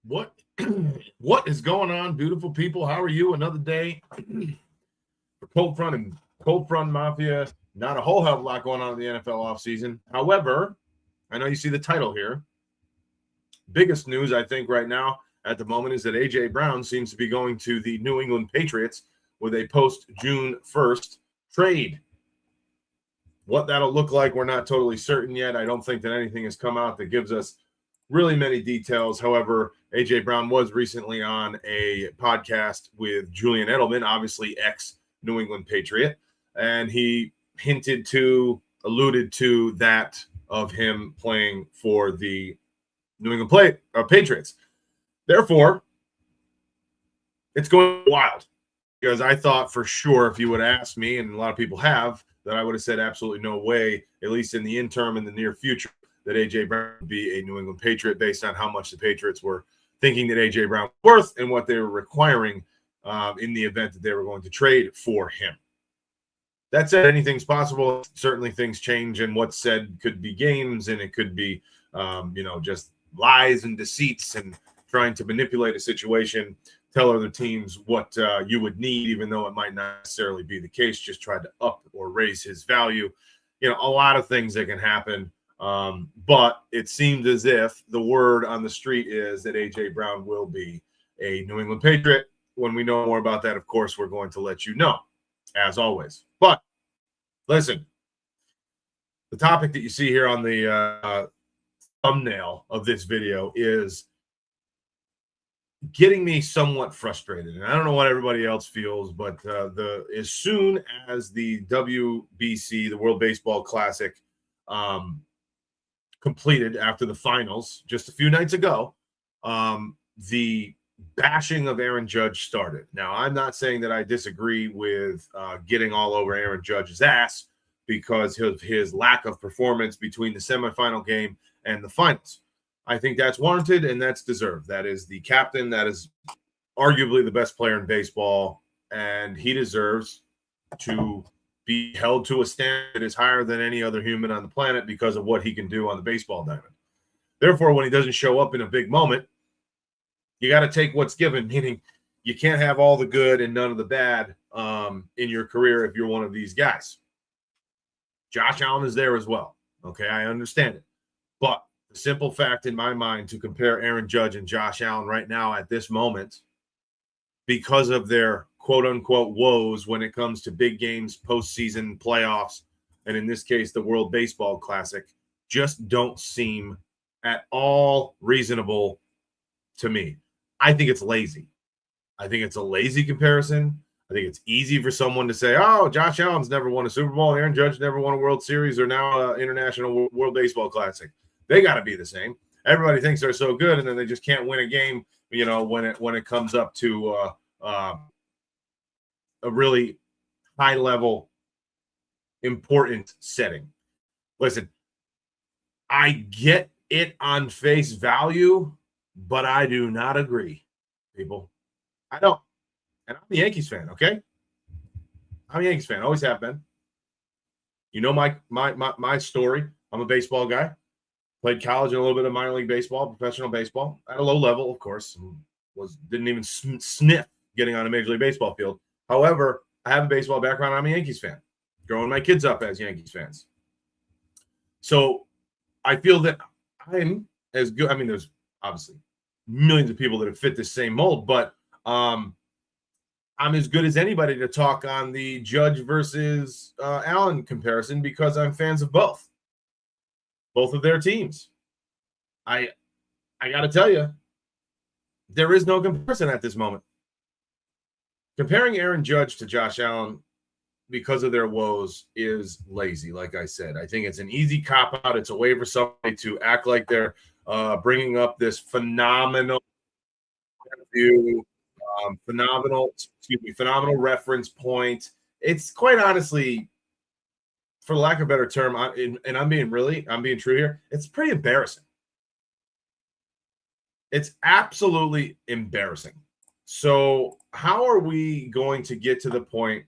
What what is going on, beautiful people? How are you? Another day for Cold Front Mafia. Not a whole hell of a lot going on in the NFL offseason. However, I know you see the title here. Biggest news, I think, right now at the moment is that A.J. Brown seems to be going to the New England Patriots with a post June 1st trade. What that'll look like, we're not totally certain yet. I don't think that anything has come out that gives us really many details. However, A.J. Brown was recently on a podcast with Julian Edelman, obviously ex-New England Patriot, and he alluded to that of him playing for the New England Patriots. Therefore, it's going wild because I thought for sure if you would ask me, and a lot of people have, that I would have said absolutely no way, at least in the interim in the near future, that A.J. Brown would be a New England Patriot based on how much the Patriots were thinking that A.J. Brown was worth and what they were requiring in the event that they were going to trade for him. That said, anything's possible. Certainly things change, and what's said could be games, and it could be, just lies and deceits and trying to manipulate a situation, tell other teams what you would need, even though it might not necessarily be the case, just try to up or raise his value. A lot of things that can happen. But it seems as if the word on the street is that A.J. Brown will be a New England Patriot. When we know more about that, of course, we're going to let you know, as always. But listen, the topic that you see here on the thumbnail of this video is getting me somewhat frustrated. And I don't know what everybody else feels, but as soon as the WBC, the World Baseball Classic, completed after the finals just a few nights ago, the bashing of Aaron Judge started. Now, I'm not saying that I disagree with getting all over Aaron Judge's ass because of his lack of performance between the semifinal game and the finals. I think that's warranted and that's deserved. That is the captain. That is arguably the best player in baseball, and he deserves to be held to a standard that is higher than any other human on the planet because of what he can do on the baseball diamond. Therefore, when he doesn't show up in a big moment, you got to take what's given, meaning you can't have all the good and none of the bad in your career if you're one of these guys. Josh Allen is there as well. Okay, I understand it. But the simple fact in my mind to compare Aaron Judge and Josh Allen right now at this moment, because of their quote-unquote woes when it comes to big games, postseason, playoffs, and in this case, the World Baseball Classic, just don't seem at all reasonable to me. I think it's lazy. I think it's a lazy comparison. I think it's easy for someone to say, oh, Josh Allen's never won a Super Bowl, Aaron Judge never won a World Series, or now International World Baseball Classic. They got to be the same. Everybody thinks they're so good, and then they just can't win a game, when it comes up to a really high-level, important setting. Listen, I get it on face value, but I do not agree, people. I don't. And I'm a Yankees fan, okay? I'm a Yankees fan. Always have been. You know my story. I'm a baseball guy. Played college and a little bit of minor league baseball, professional baseball, at a low level, of course. Didn't even sniff getting on a Major League Baseball field. However, I have a baseball background. I'm a Yankees fan. Growing my kids up as Yankees fans. So I feel that I'm as good. I mean, there's obviously millions of people that have fit this same mold, but I'm as good as anybody to talk on the Judge versus Allen comparison because I'm fans of both of their teams. I got to tell you, there is no comparison at this moment. Comparing Aaron Judge to Josh Allen because of their woes is lazy, like I said. I think it's an easy cop-out. It's a way for somebody to act like they're bringing up this phenomenal view, phenomenal reference point. It's quite honestly, for lack of a better term, and I'm being true here, it's pretty embarrassing. It's absolutely embarrassing. So how are we going to get to the point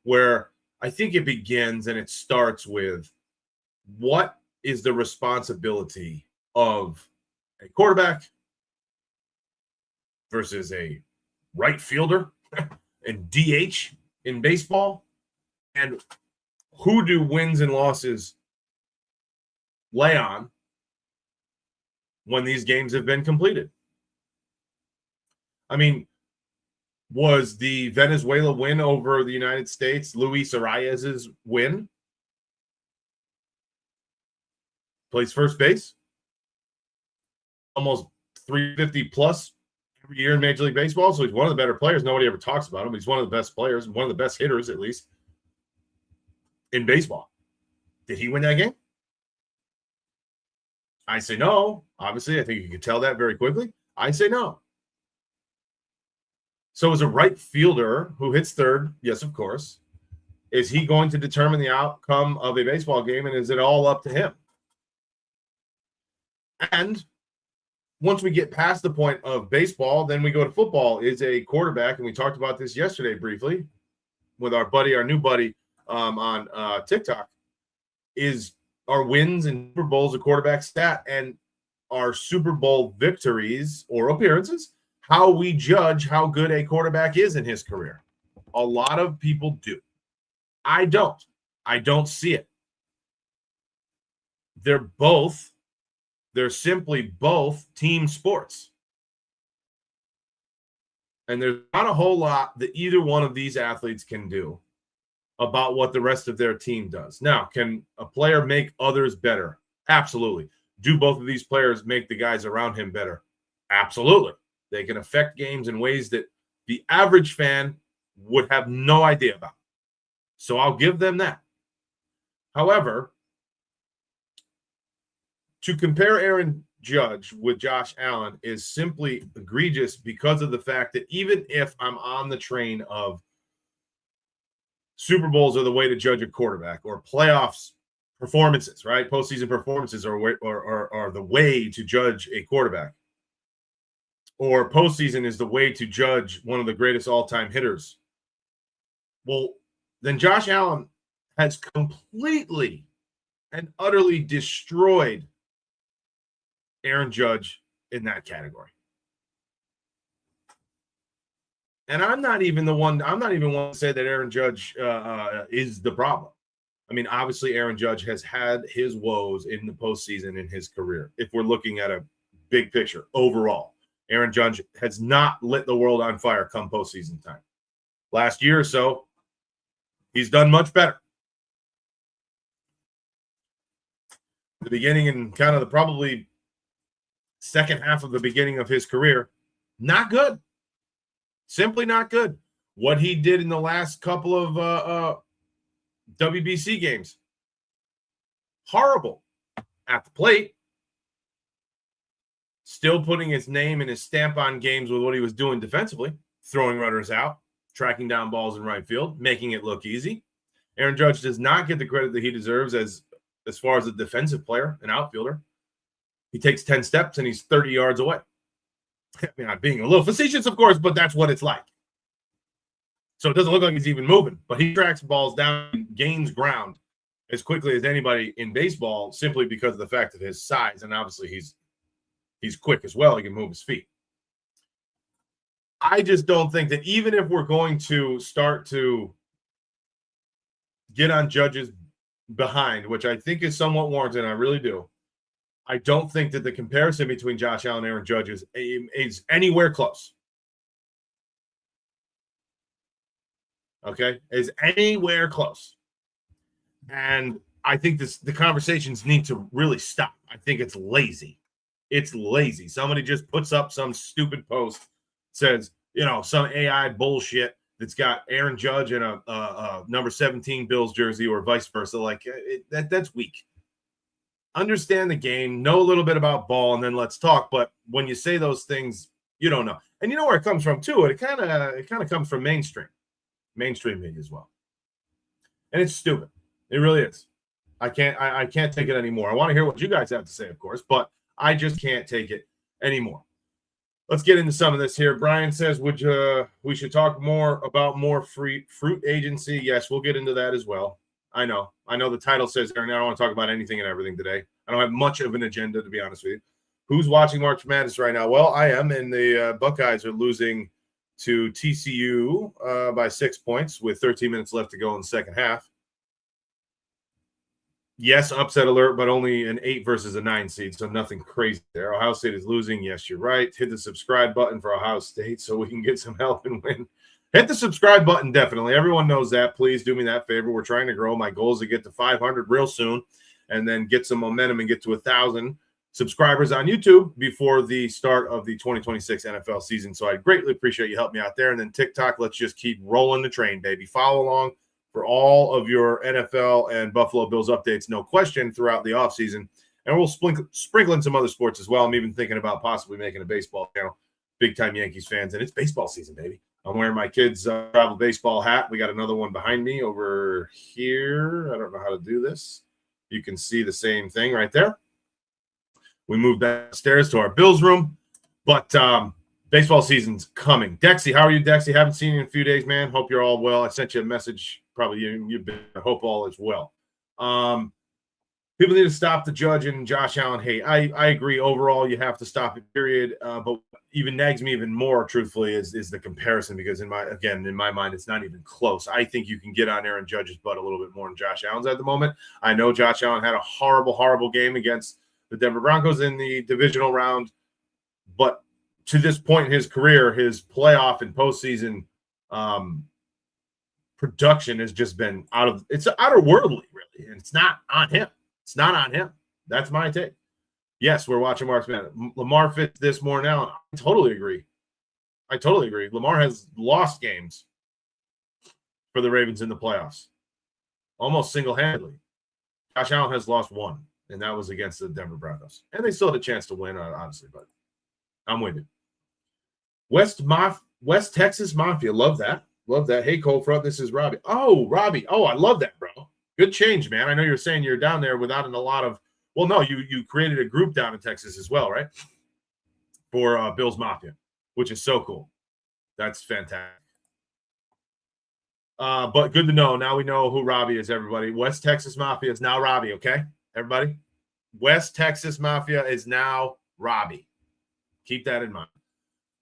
where I think it begins and it starts with what is the responsibility of a quarterback, versus a right fielder and DH in baseball? And who do wins and losses lay on when these games have been completed? I mean, was the Venezuela win over the United States Luis Arias's win? Plays first base, almost 350 plus every year in Major League Baseball. So he's one of the better players. Nobody ever talks about him. He's one of the best players, one of the best hitters, at least, in baseball. Did he win that game? I say no. Obviously, I think you can tell that very quickly. I say no. So as a right fielder who hits third, yes, of course, is he going to determine the outcome of a baseball game, and is it all up to him? And once we get past the point of baseball, then we go to football. Is a quarterback, and we talked about this yesterday briefly with our new buddy on TikTok, is our wins and Super Bowls a quarterback stat, and our Super Bowl victories or appearances, how we judge how good a quarterback is in his career. A lot of people do. I don't. I don't see it. They're simply both team sports. And there's not a whole lot that either one of these athletes can do about what the rest of their team does. Now, can a player make others better? Absolutely. Do both of these players make the guys around him better? Absolutely. They can affect games in ways that the average fan would have no idea about. So I'll give them that. However, to compare Aaron Judge with Josh Allen is simply egregious because of the fact that even if I'm on the train of Super Bowls are the way to judge a quarterback, or playoffs performances, right? Postseason performances are the way to judge a quarterback, or postseason is the way to judge one of the greatest all-time hitters. Well, then Josh Allen has completely and utterly destroyed Aaron Judge in that category. And I'm not even one to say that Aaron Judge is the problem. I mean, obviously, Aaron Judge has had his woes in the postseason in his career. If we're looking at a big picture overall, Aaron Judge has not lit the world on fire come postseason time. Last year or so, he's done much better. The beginning and kind of the probably second half of the beginning of his career, not good. Simply not good. What he did in the last couple of WBC games, horrible. At the plate, still putting his name and his stamp on games with what he was doing defensively, throwing runners out, tracking down balls in right field, making it look easy. Aaron Judge does not get the credit that he deserves as far as a defensive player, an outfielder. He takes 10 steps and he's 30 yards away. I mean, I'm being a little facetious, of course, but that's what it's like. So it doesn't look like he's even moving, but he tracks balls down and gains ground as quickly as anybody in baseball simply because of the fact of his size. And obviously he's quick as well. He can move his feet. I just don't think that even if we're going to start to get on Judge's behind, which I think is somewhat warranted, I really do, I don't think that the comparison between Josh Allen and Aaron Judge is anywhere close. Okay? Is anywhere close. And I think the conversations need to really stop. I think it's lazy. It's lazy. Somebody just puts up some stupid post, says, some AI bullshit that's got Aaron Judge in a number 17 Bills jersey or vice versa. Like, that's weak. Understand the game, know a little bit about ball, and then let's talk. But when you say those things, you don't know. And you know where it comes from, too. It kind of comes from mainstream media as well. And it's stupid. It really is. I can't take it anymore. I want to hear what you guys have to say, of course, but I just can't take it anymore. Let's get into some of this here. Brian says, we should talk more about more fruit agency. Yes, we'll get into that as well. I know the title says there, and I don't want to talk about anything and everything today. I don't have much of an agenda, to be honest with you. Who's watching March Madness right now? Well, I am, and the Buckeyes are losing to TCU by 6 points with 13 minutes left to go in the second half. Yes, upset alert, but only an 8 versus a 9 seed, so nothing crazy there. Ohio State is losing. Yes, you're right. Hit the subscribe button for Ohio State so we can get some help and win. Hit the subscribe button, definitely. Everyone knows that. Please do me that favor. We're trying to grow. My goal is to get to 500 real soon and then get some momentum and get to 1,000 subscribers on YouTube before the start of the 2026 NFL season. So I'd greatly appreciate you helping me out there. And then TikTok, let's just keep rolling the train, baby. Follow along for all of your NFL and Buffalo Bills updates, no question, throughout the offseason. And we'll sprinkle in some other sports as well. I'm even thinking about possibly making a baseball channel. Big-time Yankees fans, and it's baseball season, baby. I'm wearing my kids' travel baseball hat. We got another one behind me over here. I don't know how to do this. You can see the same thing right there. We moved downstairs to our Bills room, but baseball season's coming. Dexy, how are you, Dexy? Haven't seen you in a few days, man. Hope you're all well. I sent you a message. Probably you've been. I hope all is well. People need to stop the Judge and Josh Allen hate. I agree. Overall, you have to stop it, period. But even nags me even more, truthfully, is the comparison, because in my mind, it's not even close. I think you can get on Aaron Judge's butt a little bit more than Josh Allen's at the moment. I know Josh Allen had a horrible, horrible game against the Denver Broncos in the divisional round, but to this point in his career, his playoff and postseason production has just been it's outerworldly, really, and it's not on him. It's not on him. That's my take. Yes, we're watching March Madness. Lamar fits this more now. I totally agree. Lamar has lost games for the Ravens in the playoffs, almost single-handedly. Josh Allen has lost one, and that was against the Denver Broncos. And they still had a chance to win, honestly, but I'm with you. West Texas Mafia. Love that. Love that. Hey, Cold Front, this is Robbie. Oh, Robbie. Oh, I love that, bro. Good change, man. I know you're saying you're down there without a lot of – well, no, you created a group down in Texas as well, right? For Bills Mafia, which is so cool. That's fantastic. But good to know. Now we know who Robbie is, everybody. West Texas Mafia is now Robbie, okay? Everybody? West Texas Mafia is now Robbie. Keep that in mind.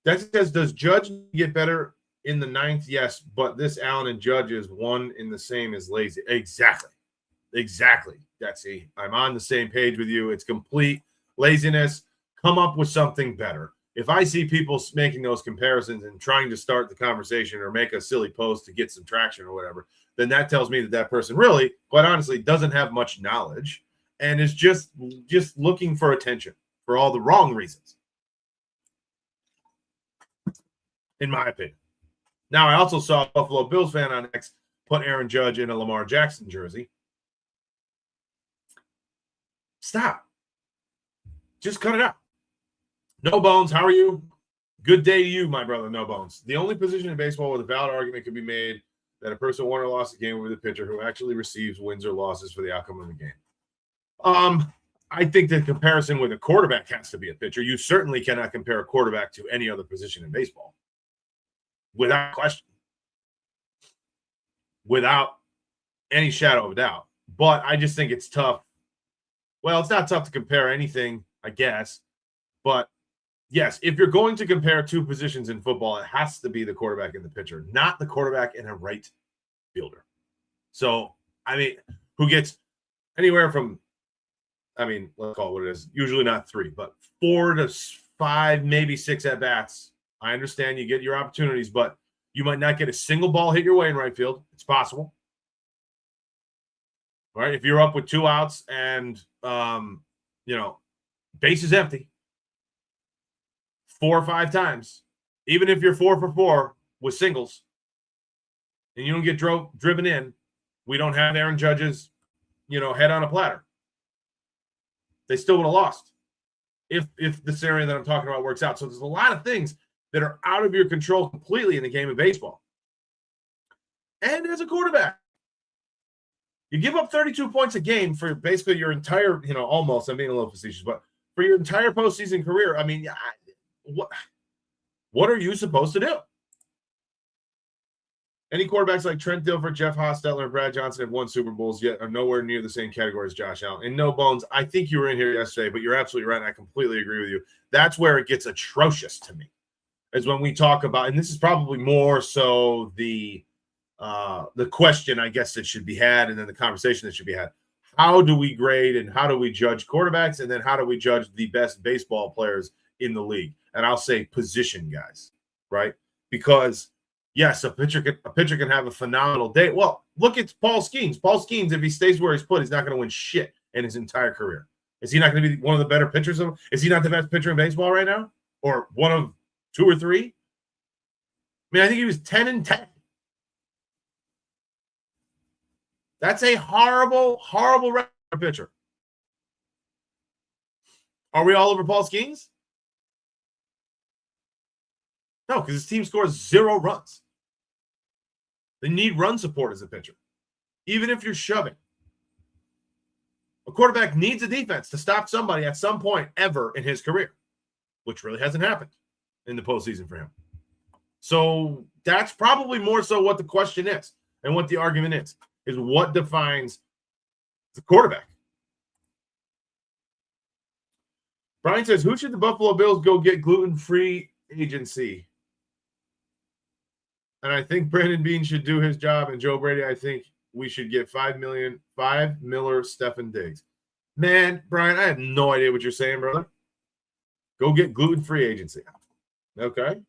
That says, does Judge get better in the 9th? Yes, but this Allen and Judge is one in the same as lazy. Exactly. Dexy. I'm on the same page with you. It's complete laziness. Come up with something better. If I see people making those comparisons and trying to start the conversation or make a silly post to get some traction or whatever, then that tells me that person really, quite honestly, doesn't have much knowledge and is just looking for attention for all the wrong reasons, in my opinion. Now, I also saw a Buffalo Bills fan on X put Aaron Judge in a Lamar Jackson jersey. Stop. Just cut it out. No Bones, how are you? Good day to you, my brother, No Bones. The only position in baseball where the valid argument could be made that a person won or lost a game will be the pitcher who actually receives wins or losses for the outcome of the game. I think the comparison with a quarterback has to be a pitcher. You certainly cannot compare a quarterback to any other position in baseball. Without question. Without any shadow of a doubt. But I just think it's tough. Well, it's not tough to compare anything, I guess. But, yes, if you're going to compare two positions in football, it has to be the quarterback and the pitcher, not the quarterback and a right fielder. So, I mean, who gets anywhere from, let's call it what it is, usually not 3, but 4 to 5, maybe 6 at-bats. I understand you get your opportunities, but you might not get a single ball hit your way in right field. It's possible. All right, if you're up with 2 outs and, base is empty 4 or 5 times, even if you're 4 for 4 with singles and you don't get driven in, we don't have Aaron Judge's, head on a platter. They still would have lost if the scenario that I'm talking about works out. So there's a lot of things that are out of your control completely in the game of baseball. And as a quarterback, you give up 32 points a game for basically your entire, almost, I'm being a little facetious, but for your entire postseason career, what are you supposed to do? Any quarterbacks like Trent Dilfer, Jeff Hostetler, and Brad Johnson have won Super Bowls yet are nowhere near the same category as Josh Allen. And no bones, I think you were in here yesterday, but you're absolutely right, and I completely agree with you. That's where it gets atrocious to me, is when we talk about, and this is probably more so the question, I guess, that should be had, and then the conversation that should be had. How do we grade and how do we judge quarterbacks, and then how do we judge the best baseball players in the league? And I'll say position guys, right? Because yes, a pitcher can have a phenomenal day. Well, look at Paul Skeens. Paul Skeens, if he stays where he's put, he's not going to win shit in his entire career. Is he not going to be one of the better pitchers? Is he not the best pitcher in baseball right now, or one of 2 or 3? I mean, I think he was 10-10. That's a horrible, horrible record pitcher. Are we all over Paul Skeens? No, because his team scores 0 runs. They need run support as a pitcher, even if you're shoving. A quarterback needs a defense to stop somebody at some point ever in his career, which really hasn't happened in the postseason for him. So that's probably more so what the question is and what the argument is what defines the quarterback. Brian says, who should the Buffalo Bills go get gluten-free agency? And I think Brandon Beane should do his job. And Joe Brady, I think we should get $5 Miller, Stefan Diggs. Man, Brian, I have no idea what you're saying, brother. Go get gluten-free agency. Okay.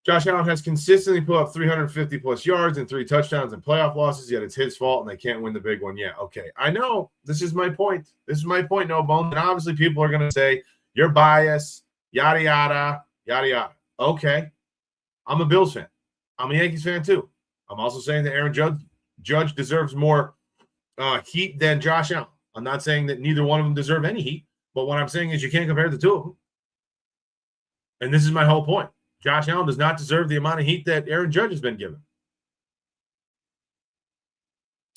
Josh Allen has consistently put up 350-plus yards and 3 touchdowns and playoff losses, yet it's his fault, and they can't win the big one yet. Okay, I know. This is my point. No bones. And obviously people are going to say, you're biased, yada, yada, yada, yada. Okay. I'm a Bills fan. I'm a Yankees fan too. I'm also saying that Aaron Judge deserves more heat than Josh Allen. I'm not saying that neither one of them deserve any heat, but what I'm saying is you can't compare the two of them. And this is my whole point. Josh Allen does not deserve the amount of heat that Aaron Judge has been given.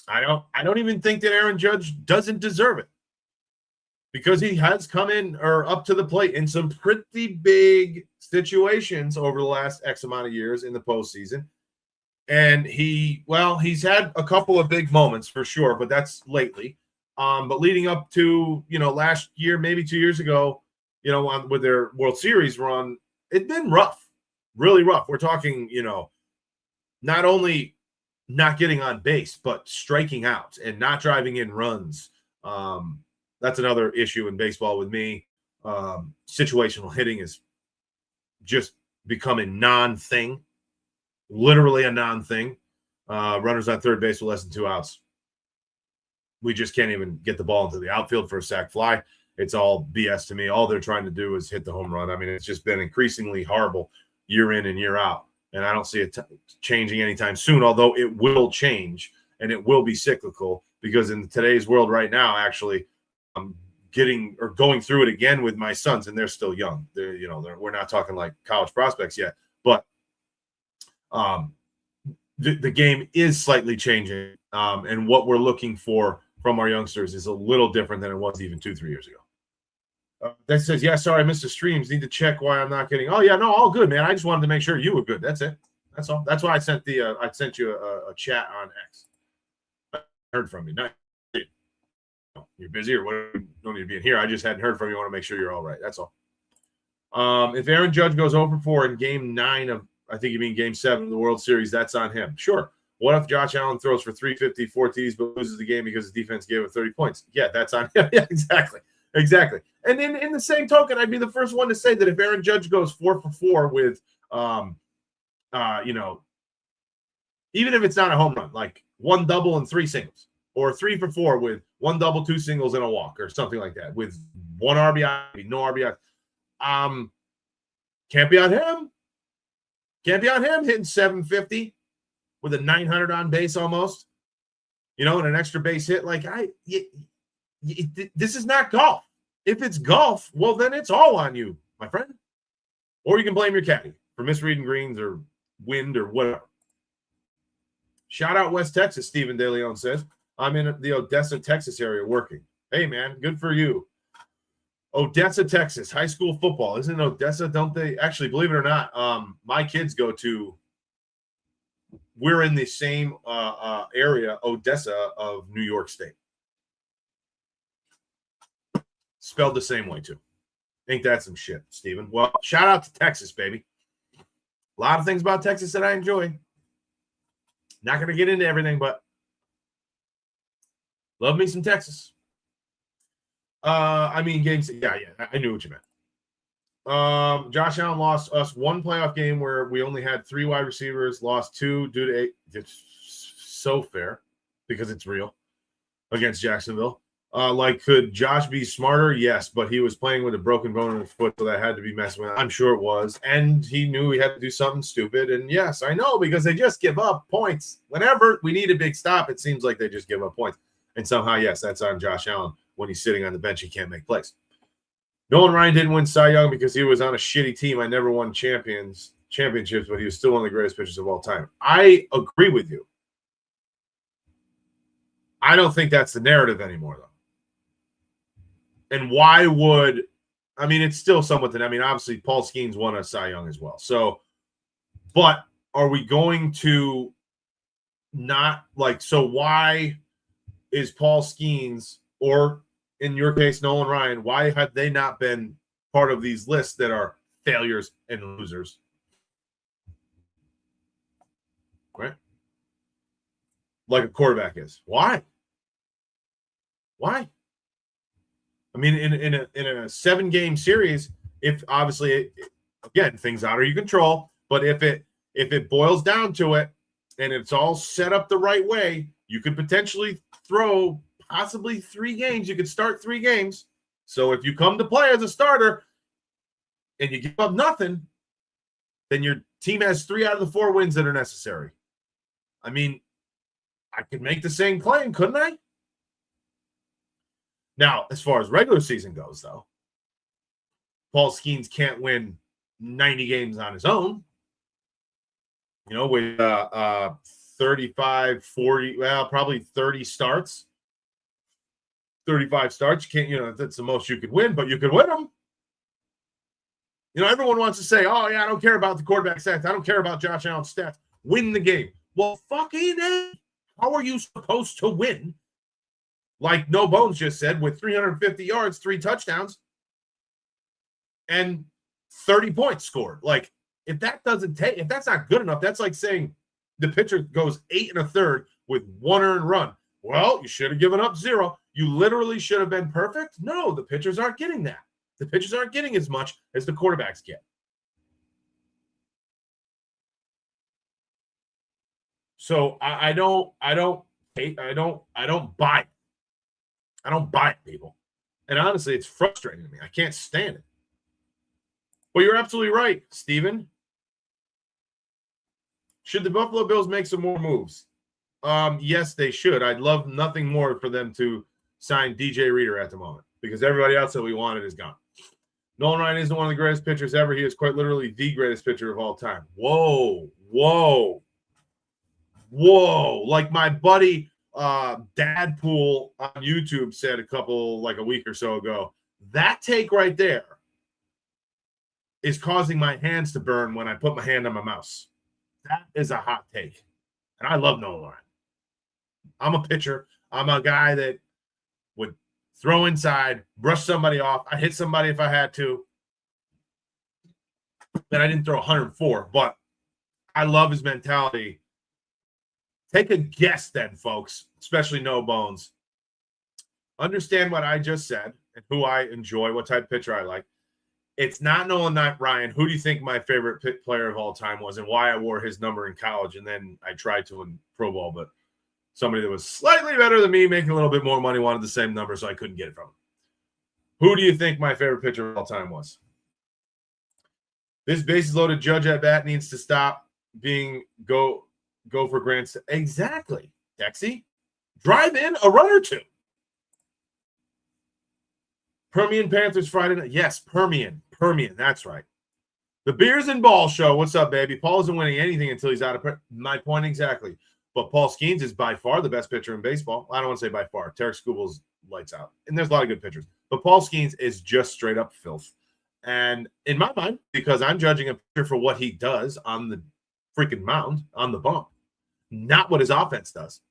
I don't even think that Aaron Judge doesn't deserve it, because he has come in or up to the plate in some pretty big situations over the last X amount of years in the postseason. And he's had a couple of big moments for sure, but that's lately. But leading up to, last year, maybe 2 years ago, with their World Series run, it'd been rough, really rough. We're talking, not only not getting on base, but striking out and not driving in runs. That's another issue in baseball with me. Situational hitting is just become a non-thing, literally a non-thing. Runners on third base with less than 2 outs. We just can't even get the ball into the outfield for a sac fly. It's all BS to me. All they're trying to do is hit the home run. I mean, it's just been increasingly horrible year in and year out. And I don't see it changing anytime soon, although it will change and it will be cyclical, because in today's world right now, actually, I'm going through it again with my sons, and they're still young. We're not talking like college prospects yet, but the game is slightly changing, and what we're looking for from our youngsters is a little different than it was even 2-3 years ago. That says, yeah, sorry, I missed the streams. Need to check why I'm not getting. Oh yeah, no, all good, man. I just wanted to make sure you were good. That's it. That's all. That's why I sent you a chat on X. I heard from you. Not you're busy or what? Don't need to be in here. I just hadn't heard from you. I want to make sure you're all right. That's all. If Aaron Judge goes over 4 in Game 9 of, I think you mean Game 7 of the World Series, that's on him. Sure. What if Josh Allen throws for 350, 4 TDs, but loses the game because his defense gave it 30 points? Yeah, that's on him. Yeah, exactly. And then in the same token, I'd be the first one to say that if Aaron Judge goes 4 for 4 with, even if it's not a home run, like 1 double and 3 singles, or 3 for 4 with 1 double, 2 singles, and a walk, or something like that, with 1 RBI, no RBI, can't be on him. Can't be on him hitting 750 with a 900 on base almost, and an extra base hit. Like this is not golf. If it's golf, well, then it's all on you, my friend. Or you can blame your caddy for misreading greens or wind or whatever. Shout out West Texas, Stephen De Leon says. I'm in the Odessa, Texas area working. Hey, man, good for you. Odessa, Texas, high school football. Isn't Odessa, don't they? Actually, believe it or not, my kids go to we're in the same area, Odessa of New York State. Spelled the same way, too. Ain't that some shit, Steven? Well, shout out to Texas, baby. A lot of things about Texas that I enjoy. Not going to get into everything, but love me some Texas. Games. Yeah, I knew what you meant. Josh Allen lost us one playoff game where we only had 3 wide receivers, lost 2 due to 8. It's so fair because it's real against Jacksonville. Could Josh be smarter? Yes, but he was playing with a broken bone in his foot, so that had to be messing with. I'm sure it was, and he knew he had to do something stupid. And yes, I know, because they just give up points whenever we need a big stop. It seems like they just give up points, and somehow, yes, that's on Josh Allen. When he's sitting on the bench, he can't make plays. Nolan Ryan didn't win Cy Young because he was on a shitty team. I never won championships, but he was still one of the greatest pitchers of all time. I agree with you. I don't think that's the narrative anymore, though. And why would – it's still somewhat – obviously, Paul Skeens won a Cy Young as well. So, but are we going to not – so why is Paul Skeens, or in your case, Nolan Ryan, why have they not been part of these lists that are failures and losers? Right? Like a quarterback is. Why? Why? In a 7-game series, if obviously, again, things out of your control, but if it boils down to it and it's all set up the right way, you could potentially throw possibly 3 games. You could start 3 games. So if you come to play as a starter and you give up nothing, then your team has 3 out of the 4 wins that are necessary. I could make the same claim, couldn't I? Now, as far as regular season goes, though, Paul Skeens can't win 90 games on his own. With 35, 40, probably 30 starts, 35 starts. You can't, that's the most you could win, but you could win them. Everyone wants to say, oh, yeah, I don't care about the quarterback stats. I don't care about Josh Allen's stats. Win the game. Well, fucking A. How are you supposed to win? Like No Bones just said, with 350 yards, 3 touchdowns, and 30 points scored. Like, if that's not good enough, that's like saying the pitcher goes 8 1/3 with 1 earned run. Well, you should have given up 0. You literally should have been perfect. No, the pitchers aren't getting that. The pitchers aren't getting as much as the quarterbacks get. So I don't buy it. I don't buy it, people. And honestly, it's frustrating to me. I can't stand it. Well, you're absolutely right, Steven. Should the Buffalo Bills make some more moves? Yes, they should. I'd love nothing more for them to sign DJ Reader at the moment, because everybody else that we wanted is gone. Nolan Ryan isn't one of the greatest pitchers ever. He is quite literally the greatest pitcher of all time. Whoa. Like my buddy Dadpool on YouTube said a week or so ago, that take right there is causing my hands to burn when I put my hand on my mouse. That is a hot take. And I love Nolan Ryan. I'm a pitcher. I'm a guy that would throw inside, brush somebody off. I hit somebody if I had to. And I didn't throw 104, but I love his mentality. Take a guess then, folks, especially No Bones. Understand what I just said and who I enjoy, what type of pitcher I like. It's not Nolan, not Ryan. Who do you think my favorite player of all time was and why I wore his number in college? And then I tried to in Pro Bowl, but somebody that was slightly better than me, making a little bit more money, wanted the same number, so I couldn't get it from him. Who do you think my favorite pitcher of all time was? This bases loaded Judge at bat needs to stop being go for grand. Exactly, Dexy. Drive in a run or 2. Permian Panthers Friday night. Yes, Permian. That's right. The Beers and Ball Show. What's up, baby? Paul isn't winning anything until he's out of my point exactly. But Paul Skeens is by far the best pitcher in baseball. I don't want to say by far. Tarek Skubel's lights out. And there's a lot of good pitchers. But Paul Skeens is just straight up filth. And in my mind, because I'm judging a pitcher for what he does on the freaking mound, on the bump, not what his offense does,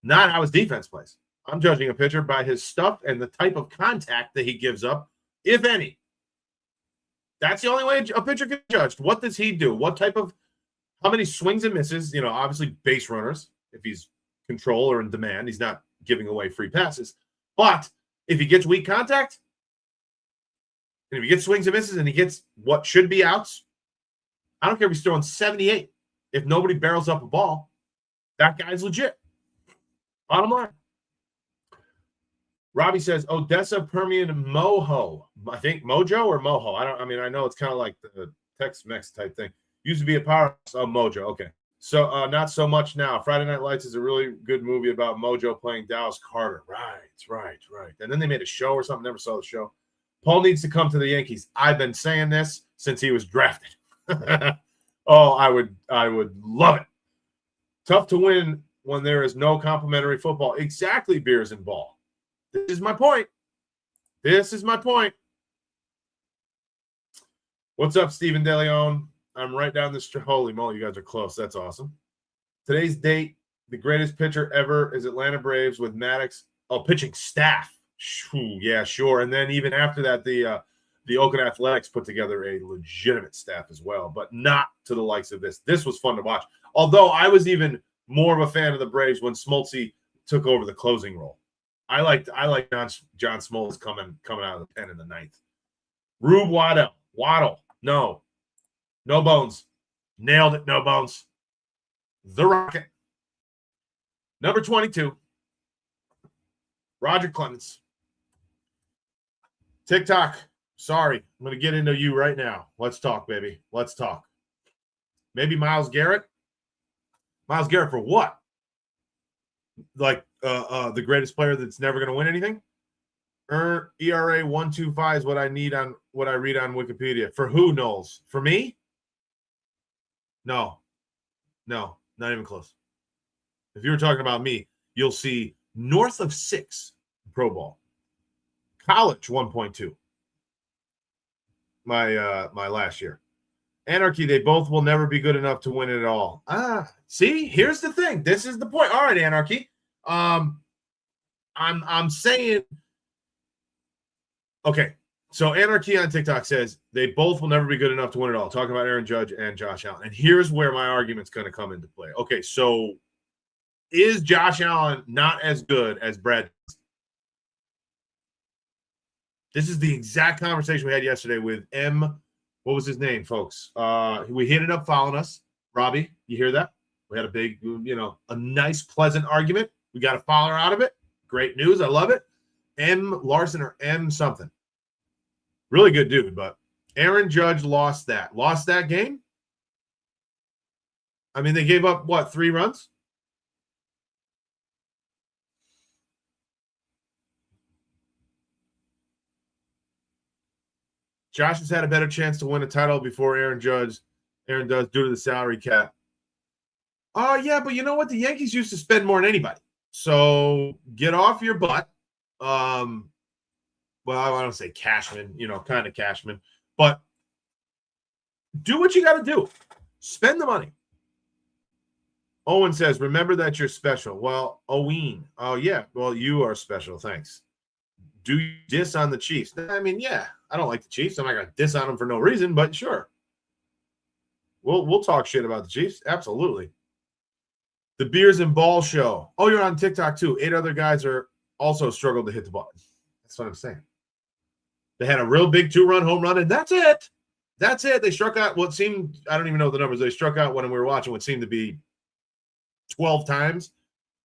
not how his defense plays. I'm judging a pitcher by his stuff and the type of contact that he gives up, if any. That's the only way a pitcher can be judged. What does he do? How many swings and misses? Obviously base runners, if he's control or in demand, he's not giving away free passes. But if he gets weak contact, and if he gets swings and misses and he gets what should be outs, I don't care if he's throwing 78. If nobody barrels up a ball, that guy's legit. Bottom line. Robbie says Odessa, Permian, Moho. I think Mojo or Moho. I know it's kind of like the Tex-Mex type thing. Used to be a powerhouse. Oh, Mojo. Okay. So not so much now. Friday Night Lights is a really good movie about Mojo playing Dallas Carter. Right. And then they made a show or something. Never saw the show. Paul needs to come to the Yankees. I've been saying this since he was drafted. Oh, I would love it. Tough to win when there is no complimentary football. Exactly, beers and ball. This is my point. What's up, Stephen DeLeon? I'm right down the street. Holy moly, you guys are close. That's awesome. Today's date, the greatest pitcher ever is Atlanta Braves with Maddox. Oh, pitching staff. Yeah, sure. And then even after that, the Oakland Athletics put together a legitimate staff as well, but not to the likes of this. This was fun to watch. Although I was even more of a fan of the Braves when Smoltz took over the closing role. I like John Smoltz coming out of the pen in the ninth. Rube Waddle. No bones. Nailed it. No bones. The Rocket. Number 22. Roger Clemens. TikTok. Sorry. I'm going to get into you right now. Let's talk, baby. Let's talk. Maybe Myles Garrett. Myles Garrett for what? Like the greatest player that's never going to win anything? ERA 1.25 is what I read on Wikipedia. For who, Knowles? For me? No, not even close. If you were talking about me, you'll see north of 6 Pro Bowl. College 1.2. My last year. Anarchy, they both will never be good enough to win it all. See, here's the thing. This is the point. All right, Anarchy. I'm saying, okay. So Anarchy on TikTok says they both will never be good enough to win it all. Talking about Aaron Judge and Josh Allen. And here's where my argument's going to come into play. Okay, so is Josh Allen not as good as Brad? This is the exact conversation we had yesterday with M. What was his name, folks? We hit it up following us. Robbie, you hear that? We had a big, a nice, pleasant argument. We got a follower out of it. Great news. I love it. M. Larson or M. something. Really good dude, but Aaron Judge lost that game. I mean, they gave up, 3 runs? Josh has had a better chance to win a title before Aaron does due to the salary cap. Oh, yeah, but you know what? The Yankees used to spend more than anybody. So get off your butt. Well, I don't say Cashman, kind of Cashman. But do what you got to do. Spend the money. Owen says, remember that you're special. Well, Owen. Oh, yeah. Well, you are special. Thanks. Do you diss on the Chiefs? I mean, yeah. I don't like the Chiefs. I'm not going to diss on them for no reason, but sure. We'll talk shit about the Chiefs. Absolutely. The Beers and Ball Show. Oh, you're on TikTok too. 8 other guys are also struggled to hit the ball. That's what I'm saying. They had a real big 2-run home run, and that's it. They struck out what seemed, I don't even know the numbers. They struck out when we were watching what seemed to be 12 times.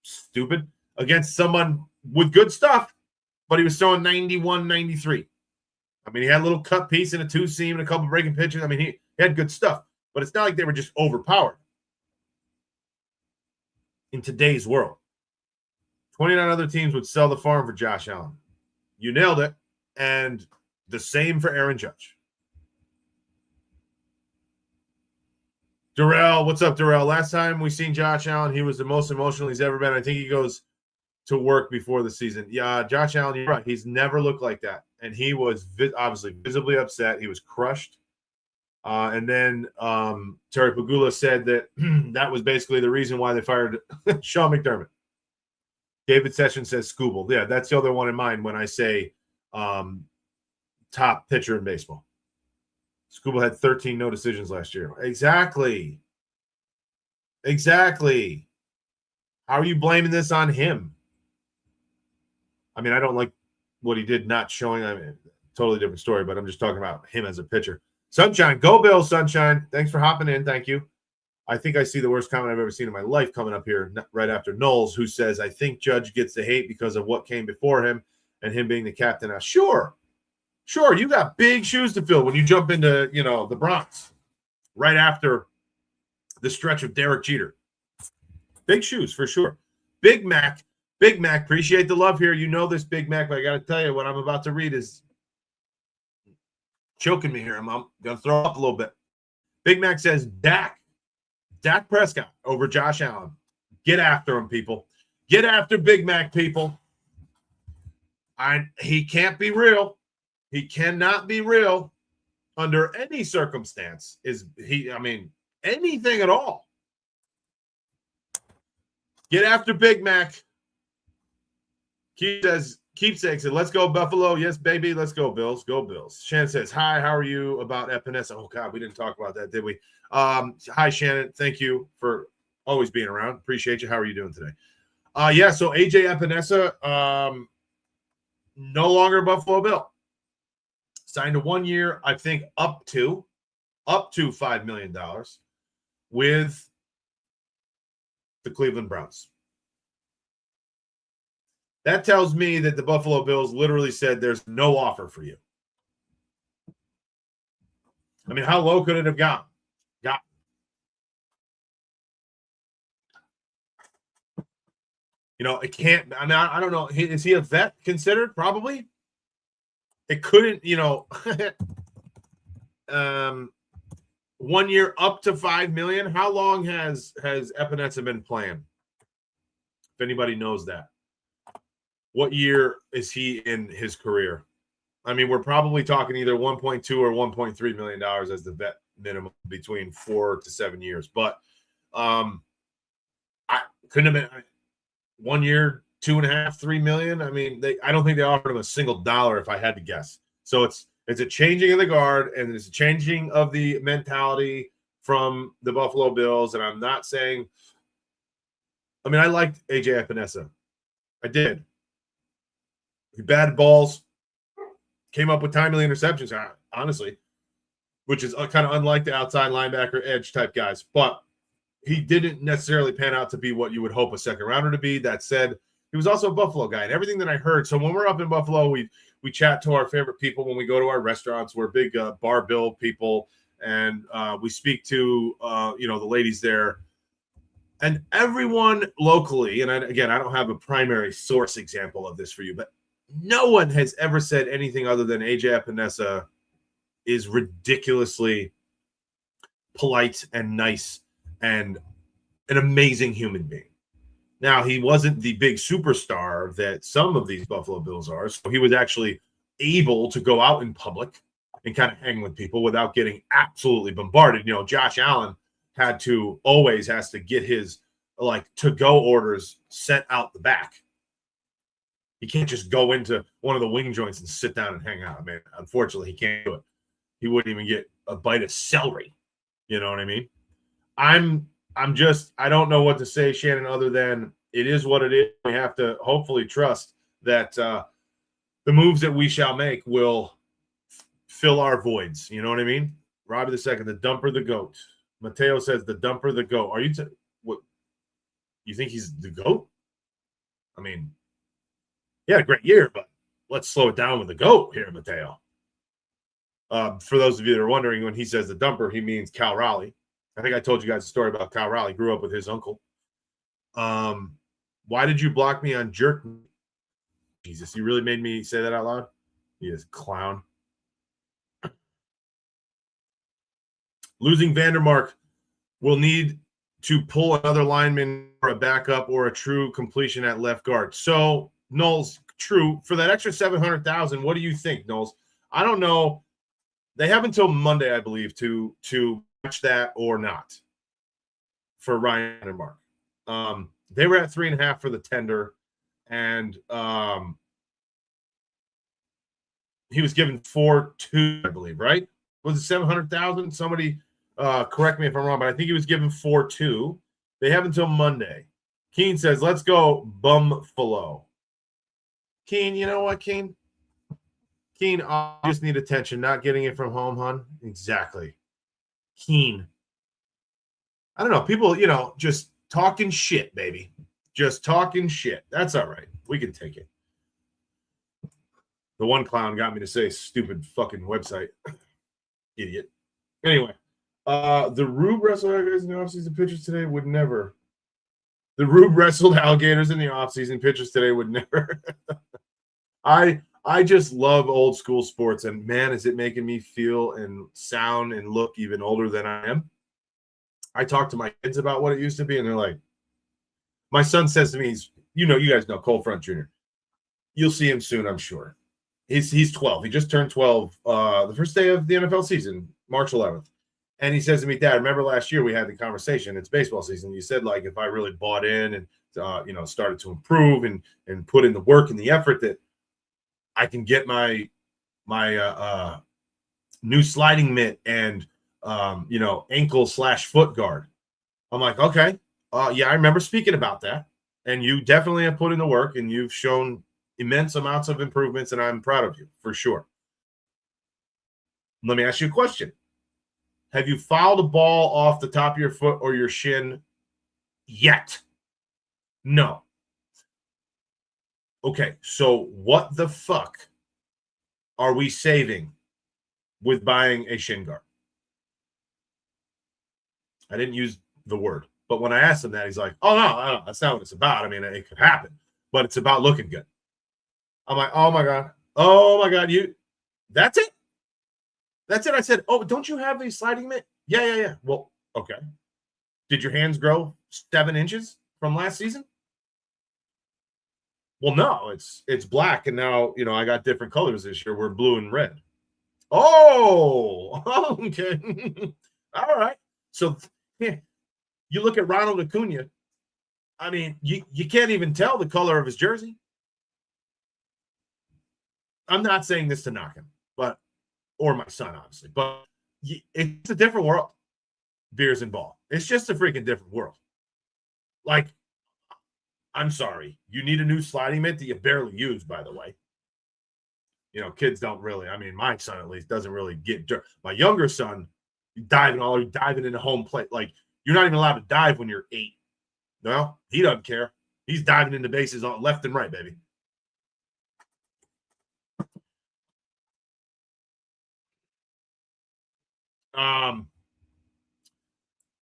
Stupid. Against someone with good stuff, but he was throwing 91, 93. I mean, he had a little cut piece and a 2-seam and a couple breaking pitches. I mean, he had good stuff, but it's not like they were just overpowered. In today's world, 29 other teams would sell the farm for Josh Allen. You nailed it. And the same for Aaron Judge. Darrell, what's up, Darrell? Last time we seen Josh Allen, he was the most emotional he's ever been. I think he goes to work before the season. Yeah, Josh Allen, you're right. He's never looked like that. And he was obviously visibly upset. He was crushed. And then Terry Pagula said that that was basically the reason why they fired Sean McDermott. David Sessions says Scooble. Yeah, that's the other one in mind when I say top pitcher in baseball. Scooble had 13 no decisions last year. Exactly. How are you blaming this on him? I mean, I don't like what he did not showing. I mean, totally different story, but I'm just talking about him as a pitcher. Sunshine, go Bills, Sunshine. Thanks for hopping in. Thank you. I think I see the worst comment I've ever seen in my life coming up here right after Knowles, who says, I think Judge gets the hate because of what came before him and him being the captain. Now, sure. You got big shoes to fill when you jump into, the Bronx right after the stretch of Derek Jeter. Big shoes for sure. Big Mac, appreciate the love here. You know this, Big Mac, but I got to tell you, what I'm about to read is choking me here. I'm going to throw up a little bit. Big Mac says, Dak Prescott over Josh Allen. Get after him, people. Get after Big Mac, people. He can't be real. He cannot be real under any circumstance. Anything at all. Get after Big Mac. Keepsake said, let's go Buffalo. Yes, baby. Let's go Bills. Go Bills. Shannon says, hi, how are you about Epinesa? Oh, God, we didn't talk about that, did we? Hi, Shannon. Thank you for always being around. Appreciate you. How are you doing today? So AJ Epinesa, no longer Buffalo Bill. Signed a 1 year, I think up to $5 million with the Cleveland Browns. That tells me that the Buffalo Bills literally said there's no offer for you. I mean, how low could it have gone? It can't. I mean, I don't know. Is he a vet considered? Probably. It couldn't, 1 year up to $5 million. How long has Epinesa been playing? If anybody knows that. What year is he in his career? I mean, we're probably talking either 1.2 or $1.3 million as the vet minimum between 4 to 7 years. But I couldn't have been 1 year, 2.5, $3 million. I mean, I don't think they offered him a single dollar if I had to guess. So it's a changing of the guard and it's a changing of the mentality from the Buffalo Bills. And I'm not saying, I liked AJ Epinesa. I did. He batted balls, came up with timely interceptions, honestly, which is kind of unlike the outside linebacker edge type guys. But he didn't necessarily pan out to be what you would hope a second rounder to be. That said, he was also a Buffalo guy, and everything that I heard. So when we're up in Buffalo, we chat to our favorite people when we go to our restaurants. We're big bar bill people, and we speak to the ladies there. And everyone locally, and again, I don't have a primary source example of this for you, but no one has ever said anything other than AJ Epinesa is ridiculously polite and nice and an amazing human being. Now, he wasn't the big superstar that some of these Buffalo Bills are, so he was actually able to go out in public and kind of hang with people without getting absolutely bombarded. Josh Allen always has to get his to-go orders sent out the back. He can't just go into one of the wing joints and sit down and hang out. I mean, unfortunately, he can't do it. He wouldn't even get a bite of celery. You know what I mean? I don't know what to say, Shannon, other than it is what it is. We have to hopefully trust that the moves that we shall make will fill our voids. You know what I mean? Robbie II, the dumper, the GOAT. Mateo says the dumper, the GOAT. Are you what? You think he's the GOAT? I mean, he had a great year, but let's slow it down with the GOAT here, Mateo. For those of you that are wondering, when he says the dumper, he means Cal Raleigh. I think I told you guys a story about Cal Raleigh. Grew up with his uncle. Why did you block me on Jerk? Jesus, you really made me say that out loud? He is a clown. Losing Vandermark will need to pull another lineman or a backup or a true completion at left guard. So, Knowles, true. For that extra $700,000, what do you think, Knowles? I don't know. They have until Monday, I believe, to match that or not for Ryan and Mark. They were at 3.5 for the tender, and he was given 4.2, I believe, right? Was it 700,000? Somebody correct me if I'm wrong, but I think he was given 4.2. They have until Monday. Keen says, let's go Bumfalo. Keen, you know what, Keen? Keen, I just need attention, not getting it from home, hon. Exactly. Keen. I don't know. People, just talking shit, baby. Just talking shit. That's all right. We can take it. The one clown got me to say stupid fucking website. Idiot. Anyway, the Rube wrestled alligators in the offseason pitchers today would never. The Rube wrestled alligators in the offseason pitchers today would never. I just love old school sports, and man, is it making me feel and sound and look even older than I am. I talk to my kids about what it used to be, and they're like, my son says to me, you guys know Cold Front Jr. You'll see him soon, I'm sure. He's 12. He just turned 12 the first day of the NFL season, March 11th. And he says to me, Dad, remember last year we had the conversation, it's baseball season. You said, like, if I really bought in and, started to improve and put in the work and the effort, that I can get my new sliding mitt and, ankle/foot guard. I'm like, okay. Yeah, I remember speaking about that. And you definitely have put in the work, and you've shown immense amounts of improvements, and I'm proud of you for sure. Let me ask you a question. Have you fouled a ball off the top of your foot or your shin yet? No. Okay, so what the fuck are we saving with buying a shin guard? I didn't use the word, but when I asked him that, he's like, oh, no, that's not what it's about. I mean, it could happen, but it's about looking good. I'm like, oh my God, that's it? That's it. I said, oh, don't you have a sliding mitt? Yeah. Well, okay. Did your hands grow 7 inches from last season? Well, no, it's black, and now, I got different colors this year. We're blue and red. Oh, okay. All right. So you look at Ronald Acuna. I mean, you can't even tell the color of his jersey. I'm not saying this to knock him, or my son, obviously, but it's a different world. Beers and ball. It's just a freaking different world. Like, I'm sorry. You need a new sliding mitt that you barely use, by the way. Kids don't really. I mean, my son, at least, doesn't really get dirt. My younger son, diving into home plate. Like, you're not even allowed to dive when you're 8. No, he doesn't care. He's diving into bases on left and right, baby.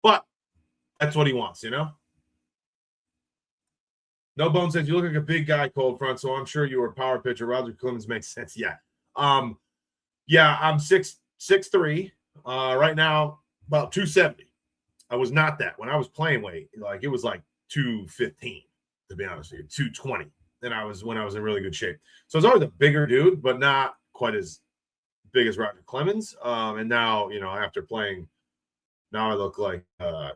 But that's what he wants, No Bone says, you look like a big guy, Cold Front, so I'm sure you were a power pitcher. Roger Clemens makes sense. Yeah. Yeah, I'm 6'3". Right now, about 270. I was not that. When I was playing weight, it was like 215, to be honest with you, 220. When I was in really good shape. So I was always a bigger dude, but not quite as big as Roger Clemens. And now, after playing, now I look like, a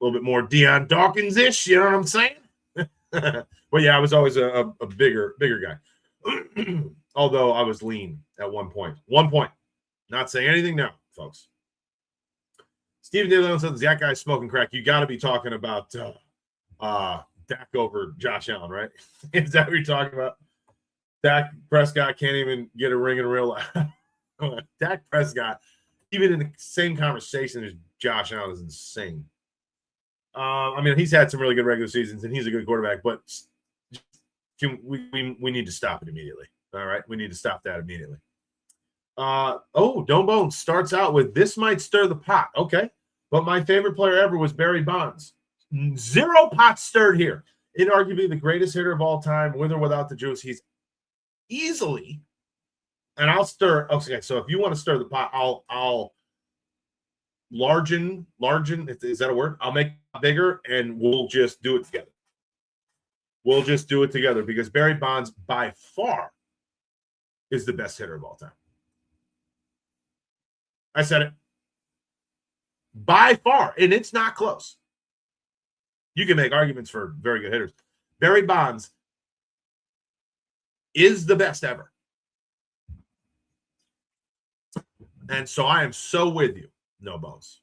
little bit more Deion Dawkins-ish, you know what I'm saying? But yeah, I was always a bigger guy. Although I was lean at one point. Not saying anything now, folks. Steven Dillon says, that guy's smoking crack. You got to be talking about Dak over Josh Allen, right? Is that what you're talking about? Dak Prescott can't even get a ring in real life. Dak Prescott, even in the same conversation as Josh Allen, is insane. I mean, he's had some really good regular seasons, and he's a good quarterback, but we need to stop it immediately. All right? We need to stop that immediately. Dome Bones starts out with, this might stir the pot. Okay. But my favorite player ever was Barry Bonds. 0 pots stirred here. Inarguably the greatest hitter of all time, with or without the juice. He's easily, and I'll stir. Okay, so if you want to stir the pot, I'll largen. Is that a word? I'll make it bigger, and we'll just do it together. Because Barry Bonds, by far, is the best hitter of all time. I said it. By far, and it's not close. You can make arguments for very good hitters. Barry Bonds is the best ever. And so I am so with you. No bones.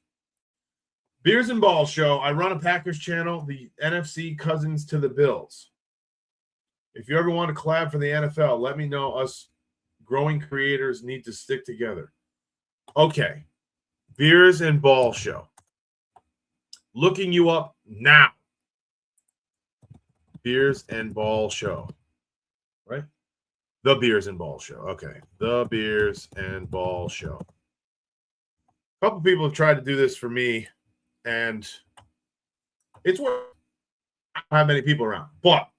Beers and Balls Show. I run a Packers channel, the NFC cousins to the Bills. If you ever want to collab for the NFL, let me know. Us growing creators need to stick together. Okay. Beers and Ball Show. Looking you up now. Beers and Ball Show. Right? The Beers and Ball Show. Okay. The Beers and Ball Show. A couple people have tried to do this for me, and it's worth. I don't have many people around, but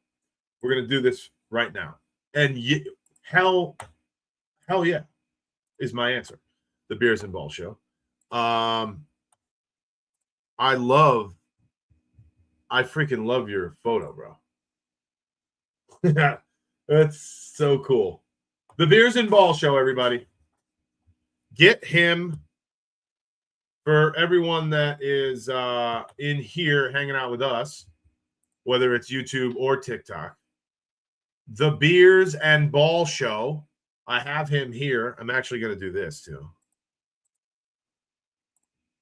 we're going to do this right now. And hell yeah is my answer. The Beers and Ball Show. I freaking love your photo, bro. That's so cool. The Beers and Ball Show, everybody. Get him. For everyone that is in here hanging out with us, whether it's YouTube or TikTok, the Beers and Ball Show. I have him here. I'm actually going to do this too.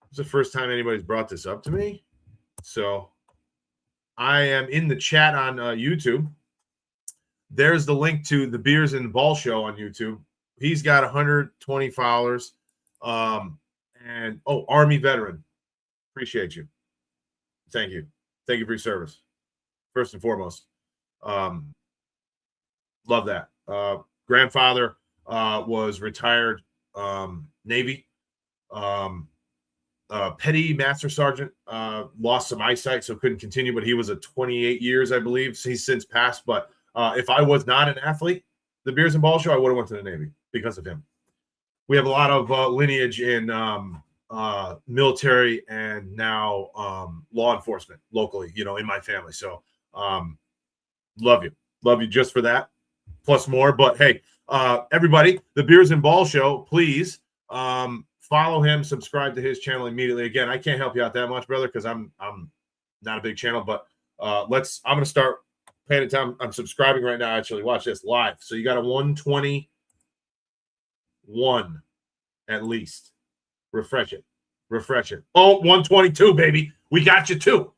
It's the first time anybody's brought this up to me. So I am in the chat on YouTube. There's the link to the Beers and Ball Show on YouTube. He's got 120 followers. And Army veteran. Appreciate you. Thank you. Thank you for your service. First and foremost. Love that. Grandfather was retired Navy. Petty Master Sergeant. Lost some eyesight, so couldn't continue, but he was a 28 years, I believe. So he's since passed. But if I was not an athlete, the Beers and Ball Show, I would have went to the Navy because of him. We have a lot of lineage in military and now law enforcement locally, in my family. So love you just for that, plus more. But hey, everybody, the Beers and Ball Show, please follow him, subscribe to his channel immediately. Again, I can't help you out that much, brother, because I'm not a big channel, but I'm gonna start paying attention. I'm subscribing right now. Actually, watch this live. So you got a 121 at least. Refresh it. Oh, 122, baby. We got you too.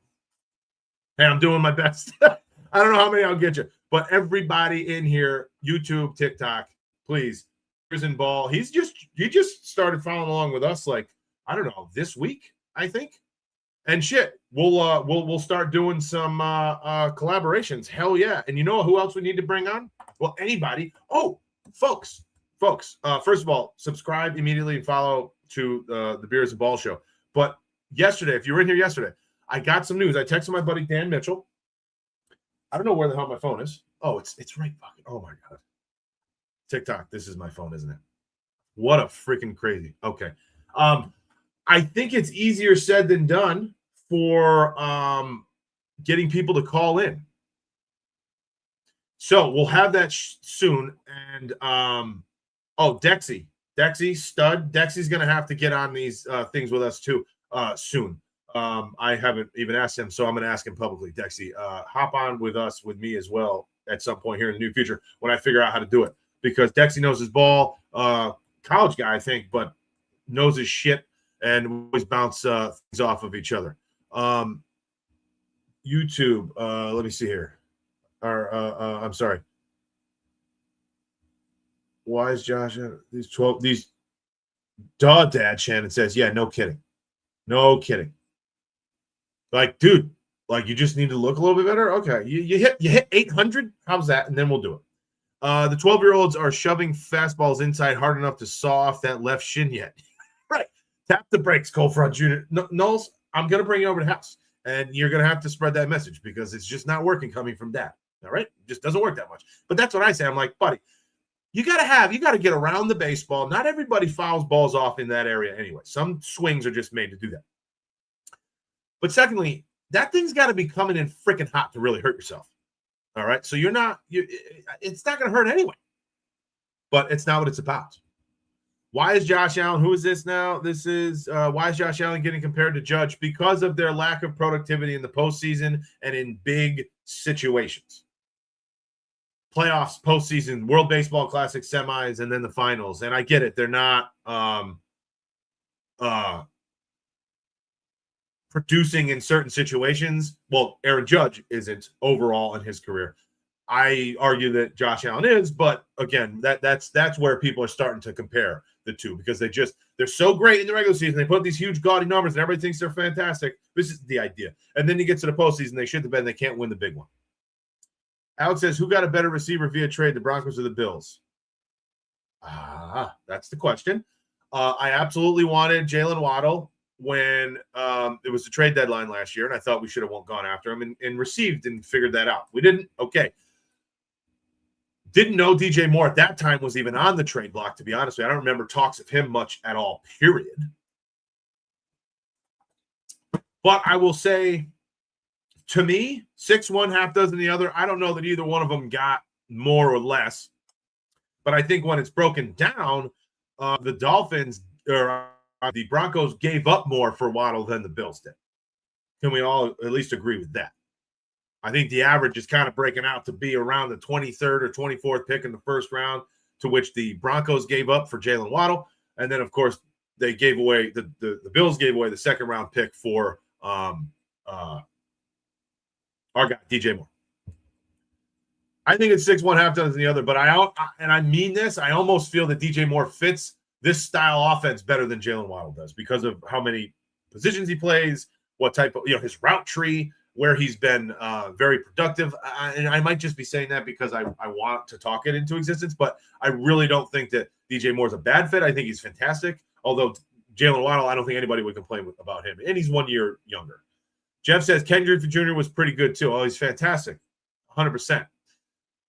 Hey, I'm doing my best. I don't know how many I'll get you, but everybody in here, YouTube, TikTok, please. Beers and Ball. He just started following along with us, like, I don't know, this week, I think. And shit, we'll start doing some collaborations. Hell yeah. And you know who else we need to bring on? Well, anybody. Oh, folks, first of all, subscribe immediately and follow to the Beers and Ball Show. But yesterday, if you were in here yesterday, I got some news. I texted my buddy Dan Mitchell. I don't know where the hell my phone is. Oh, it's right fucking. Oh my god. TikTok. This is my phone, isn't it? What a freaking crazy. Okay. I think it's easier said than done for getting people to call in. So we'll have that soon. And Dexy stud. Dexy's gonna have to get on these things with us too soon. I haven't even asked him, so I'm gonna ask him publicly. Dexy, hop on with us, with me as well, at some point here in the near future when I figure out how to do it, because Dexy knows his ball. College guy, I think, but knows his shit, and we always bounce things off of each other. YouTube, let me see here. I'm sorry. Why is Josh these Dad Shannon says, yeah, no kidding. Like, dude, like, you just need to look a little bit better. Okay, you hit 800. How's that? And then we'll do it. The 12-year-olds are shoving fastballs inside hard enough to saw off that left shin yet. Right. Tap the brakes, Cole Fraud Jr. Knowles, I'm going to bring you over to the house, and you're going to have to spread that message, because it's just not working coming from Dad. All right? It just doesn't work that much. But that's what I say. I'm like, buddy, you got to get around the baseball. Not everybody fouls balls off in that area anyway. Some swings are just made to do that. But secondly, that thing's got to be coming in freaking hot to really hurt yourself. All right? So it's not going to hurt anyway. But it's not what it's about. Why is Josh Allen? Who is this now? This is why is Josh Allen getting compared to Judge? Because of their lack of productivity in the postseason and in big situations. Playoffs, postseason, World Baseball Classic semis, and then the finals. And I get it. They're not producing in certain situations. Well, Aaron Judge isn't overall in his career. I argue that Josh Allen is, but again, that's where people are starting to compare the two because they're so great in the regular season. They put up these huge gaudy numbers and everybody thinks they're fantastic. This is the idea. And then you get to the postseason, they shit the bed and they can't win the big one. Alex says, who got a better receiver via trade, the Broncos or the Bills? That's the question. I absolutely wanted Jalen Waddle when it was the trade deadline last year, and I thought we should have gone after him and received and figured that out. We didn't. Okay. Didn't know DJ Moore at that time was even on the trade block, to be honest with you. I don't remember talks of him much at all, period. But I will say, to me, 6-1, half dozen the other. I don't know that either one of them got more or less. But I think when it's broken down, the Dolphins or the Broncos gave up more for Waddle than the Bills did. Can we all at least agree with that? I think the average is kind of breaking out to be around the 23rd or 24th pick in the first round, to which the Broncos gave up for Jalen Waddle. And then, of course, they gave away the Bills gave away the second round pick for our guy, DJ Moore. I think it's 6-1, half dozen the other, but I mean this, I almost feel that DJ Moore fits this style offense better than Jalen Waddle does because of how many positions he plays, what type of, his route tree, where he's been very productive. And I might just be saying that because I want to talk it into existence, but I really don't think that DJ Moore's a bad fit. I think he's fantastic. Although Jalen Waddle, I don't think anybody would complain about him. And he's 1 year younger. Jeff says Ken Griffey Jr. was pretty good too. Oh, he's fantastic. 100%.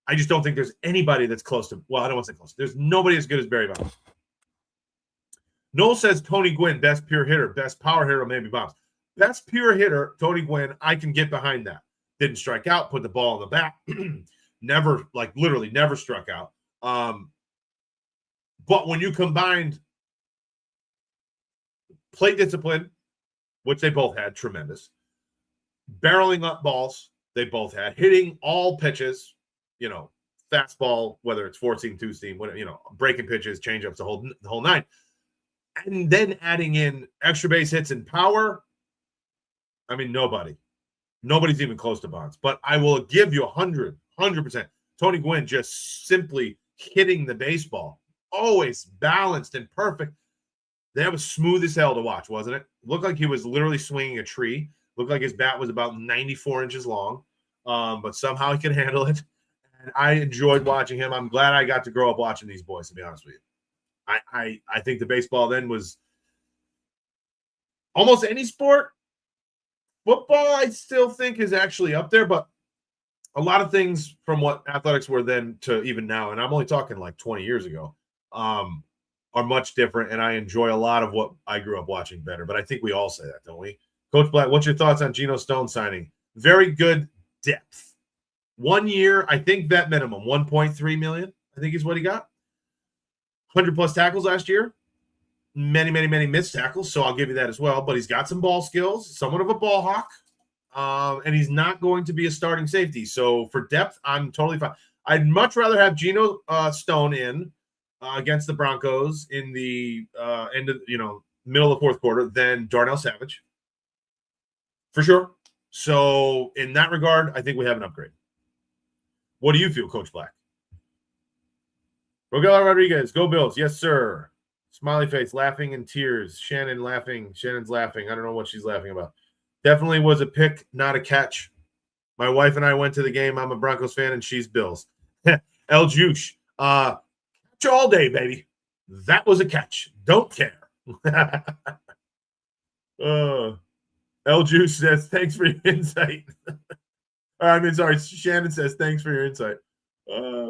I just don't think there's anybody that's close to, well, I don't want to say close. There's nobody as good as Barry Bonds. Noel says Tony Gwynn, best pure hitter, best power hitter, maybe Bonds. Best pure hitter, Tony Gwynn, I can get behind that. Didn't strike out, put the ball in the bat. Never, literally never struck out. But when you combined plate discipline, which they both had, tremendous. Barreling up balls, they both had. Hitting all pitches, fastball, whether it's 4-seam, 2-seam, whatever, breaking pitches, changeups, the whole nine. And then adding in extra base hits and power. I mean, nobody's even close to Bonds, but I will give you 100%. Tony Gwynn just simply hitting the baseball, always balanced and perfect. That was smooth as hell to watch, wasn't it? Looked like he was literally swinging a tree. Looked like his bat was about 94 inches long, but somehow he could handle it. And I enjoyed watching him. I'm glad I got to grow up watching these boys, to be honest with you. I think the baseball then was almost any sport. Football, I still think, is actually up there, but a lot of things from what athletics were then to even now, and I'm only talking like 20 years ago, are much different, and I enjoy a lot of what I grew up watching better. But I think we all say that, don't we? Coach Black, what's your thoughts on Geno Stone signing? Very good depth. 1 year, I think vet minimum, $1.3 million, I think is what he got. 100-plus tackles last year. Many, many, many missed tackles, so I'll give you that as well. But he's got some ball skills, somewhat of a ball hawk, and he's not going to be a starting safety. So for depth, I'm totally fine. I'd much rather have Geno Stone in against the Broncos in the end of middle of the fourth quarter than Darnell Savage, for sure. So in that regard, I think we have an upgrade. What do you feel, Coach Black? Rogelio Rodriguez, go Bills. Yes, sir. Smiley face, laughing in tears. Shannon laughing. Shannon's laughing. I don't know what she's laughing about. Definitely was a pick, not a catch. My wife and I went to the game. I'm a Broncos fan, and she's Bills. El Juice. Catch all day, baby. That was a catch. Don't care. El Juice says, thanks for your insight. Shannon says, thanks for your insight.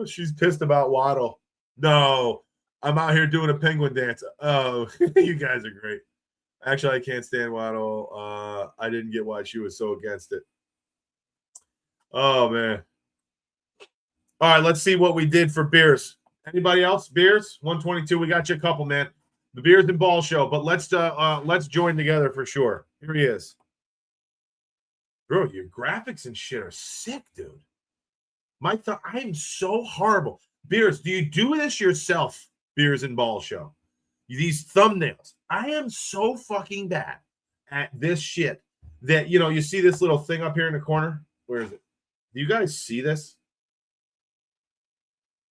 She's pissed about Waddle. No, I'm out here doing a penguin dance. Oh, you guys are great. Actually, I can't stand Waddle. I didn't get why she was so against it. Oh, man. All right, let's see what we did for beers. Anybody else? Beers? 122. We got you a couple, man. The Beers and Ball Show, but let's join together for sure. Here he is. Bro, your graphics and shit are sick, dude. I am so horrible. Beers, do you do this yourself? Beers and Ball Show. These thumbnails. I am so fucking bad at this shit that, you see this little thing up here in the corner? Where is it? Do you guys see this?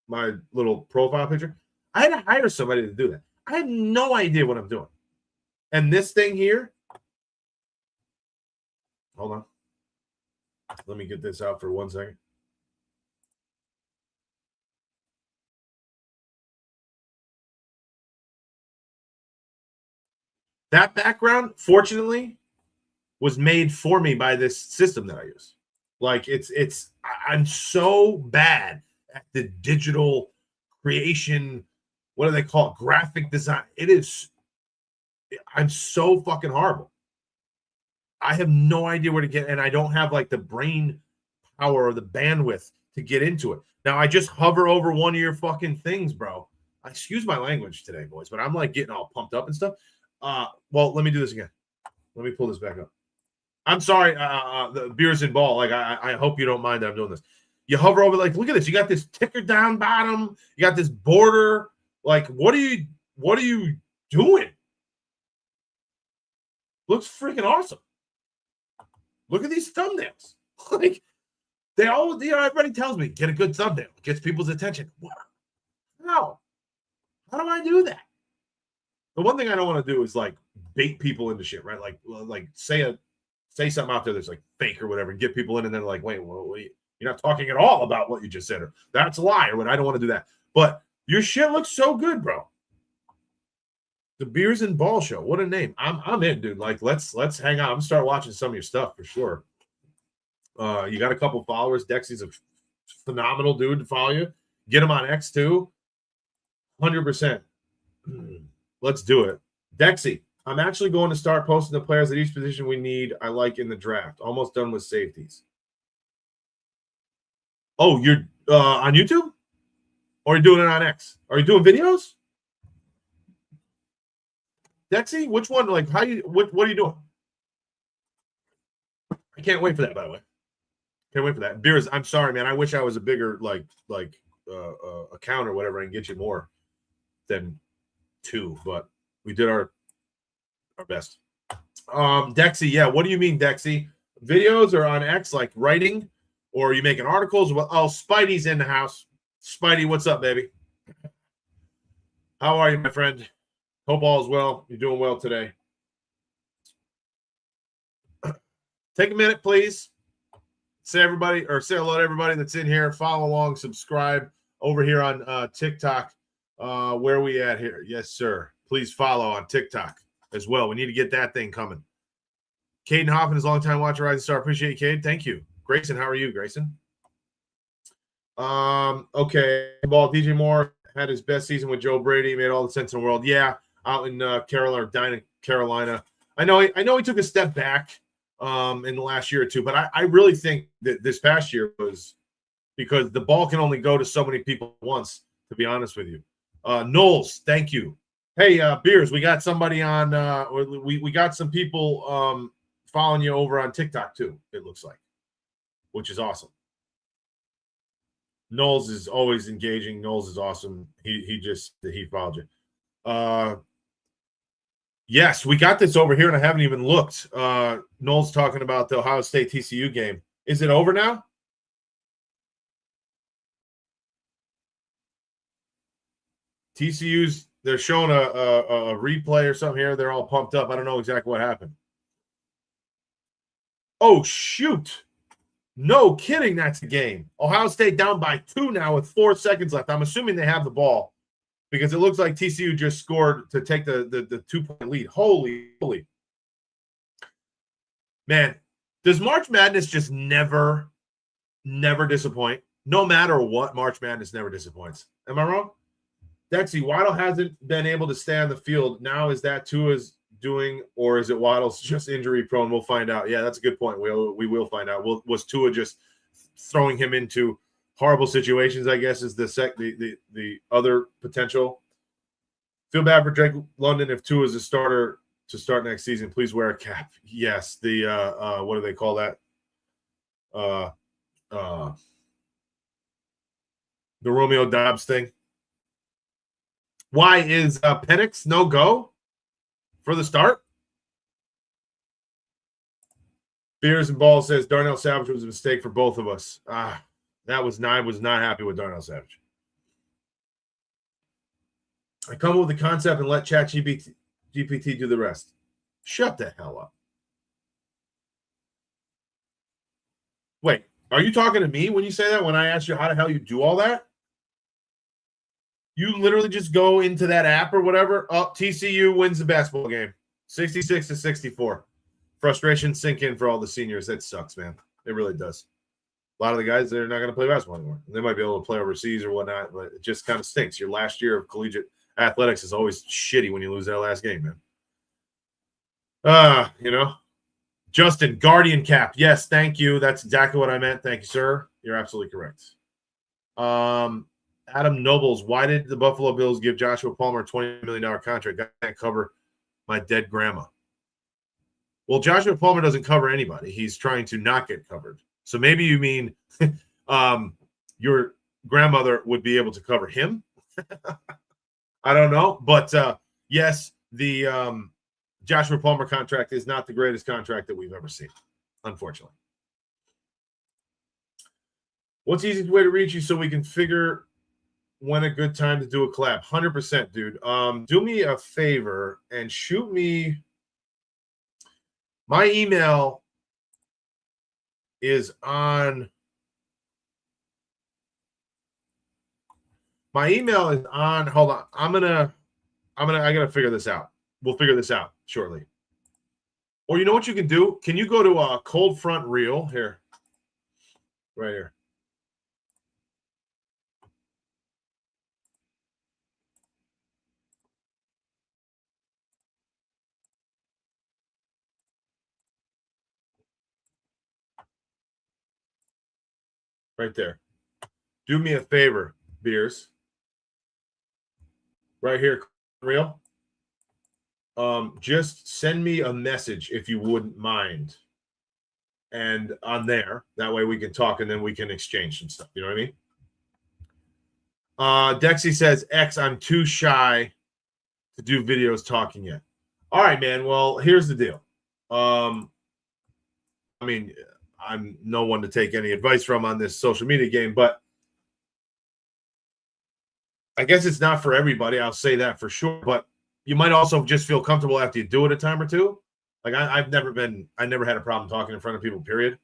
My little profile picture? I had to hire somebody to do that. I have no idea what I'm doing. And this thing here, hold on. Let me get this out for 1 second. That background, fortunately, was made for me by this system that I use. Like I'm so bad at the digital creation. What do they call it? Graphic design. I'm so fucking horrible. I have no idea where to get, and I don't have like the brain power or the bandwidth to get into it. Now I just hover over one of your fucking things, bro. Excuse my language today, boys, but I'm like getting all pumped up and stuff. Well, let me do this again. Let me pull this back up. I'm sorry, the Beers and Ball. Like I hope you don't mind that I'm doing this. You hover over, like, look at this. You got this ticker down bottom. You got this border. Like, what are you doing? Looks freaking awesome. Look at these thumbnails. Like, they all, everybody tells me, get a good thumbnail. It gets people's attention. What? How? How do I do that? The one thing I don't want to do is, like, bait people into shit, right? Like say something out there that's, like, fake or whatever, and get people in, and then like, wait, you're not talking at all about what you just said, or that's a lie, or what. I don't want to do that. But your shit looks so good, bro. The Beers and Ball Show. What a name. I'm in, dude. Like, let's hang out. I'm gonna start watching some of your stuff for sure. You got a couple followers. Dexy's a phenomenal dude to follow you. Get him on X too. 100%. Let's do it. Dexy, I'm actually going to start posting the players at each position we need. I like in the draft. Almost done with safeties. Oh, you're on YouTube? Or are you doing it on X? Are you doing videos? Dexy, which one? Like, what are you doing? I can't wait for that, by the way. Can't wait for that. Beers, I'm sorry, man. I wish I was a bigger account or whatever and get you more than 2, but we did our best. Dexy, yeah. What do you mean, Dexy? Videos or on X, like writing, or are you making articles? Well, oh, Spidey's in the house. Spidey, what's up, baby? How are you, my friend? Hope all is well. You're doing well today. Take a minute, please. Say hello to everybody that's in here. Follow along, subscribe over here on TikTok. Where are we at here? Yes, sir. Please follow on TikTok as well. We need to get that thing coming. Caden Hoffman is a long-time watcher, Rising Star. Appreciate you, Cade. Thank you. Grayson, how are you, Grayson? Okay. Ball, DJ Moore had his best season with Joe Brady. Made all the sense in the world. Yeah, out in Carolina. I know he took a step back in the last year or two, but I really think that this past year was because the ball can only go to so many people at once, to be honest with you. Knowles, thank you. Hey, Beers, we got somebody on we got some people following you over on TikTok too, it looks like, which is awesome. Knowles is always engaging. Knowles is awesome. He followed you. Yes, we got this over here, and I haven't even looked. Knowles talking about the Ohio State TCU game. Is it over now? TCU's, they're showing a replay or something here. They're all pumped up. I don't know exactly what happened. Oh, shoot. No kidding, that's the game. Ohio State down by 2 now with 4 seconds left. I'm assuming they have the ball because it looks like TCU just scored to take the 2-point lead. Holy. Man, does March Madness just never disappoint? No matter what, March Madness never disappoints. Am I wrong? Dexy, Waddle hasn't been able to stay on the field. Now is that Tua's doing, or is it Waddle's just injury prone? We'll find out. Yeah, that's a good point. We will find out. Was Tua just throwing him into horrible situations, I guess, is the other potential. Feel bad for Drake London if Tua is a starter to start next season. Please wear a cap. Yes, the what do they call that? The Romeo Dobbs thing. Why is Penix no go for the start? Beers and Balls says Darnell Savage was a mistake for both of us. I was not happy with Darnell Savage. I come up with the concept and let ChatGPT do the rest. Shut the hell up. Wait, are you talking to me when you say that? When I ask you how the hell you do all that? You literally just go into that app or whatever. Oh, TCU wins the basketball game, 66-64. Frustration sink in for all the seniors. That sucks, man. It really does. A lot of the guys, they're not going to play basketball anymore. They might be able to play overseas or whatnot, but it just kind of stinks. Your last year of collegiate athletics is always shitty when you lose that last game, man. Justin, Guardian cap. Yes, thank you. That's exactly what I meant. Thank you, sir. You're absolutely correct. Adam Nobles, why did the Buffalo Bills give Joshua Palmer a $20 million contract? I can't cover my dead grandma. Well, Joshua Palmer doesn't cover anybody. He's trying to not get covered. So maybe you mean your grandmother would be able to cover him? I don't know. But, yes, the Joshua Palmer contract is not the greatest contract that we've ever seen, unfortunately. What's the easiest way to reach you so we can figure when a good time to do a collab? 100%, dude. Do me a favor and shoot me. My email is on. Hold on. I gotta figure this out. We'll figure this out shortly. Or you know what you can do? Can you go to a Cold Front Reel here? Right here. Right there. Do me a favor, Beers. Right here, Reel. Just send me a message if you wouldn't mind. And on there, that way we can talk and then we can exchange some stuff. You know what I mean? Dexy says, X, I'm too shy to do videos talking yet. All right, man. Well, here's the deal. I'm no one to take any advice from on this social media game, but I guess it's not for everybody. I'll say that for sure. But you might also just feel comfortable after you do it a time or two. Like I never had a problem talking in front of people, period.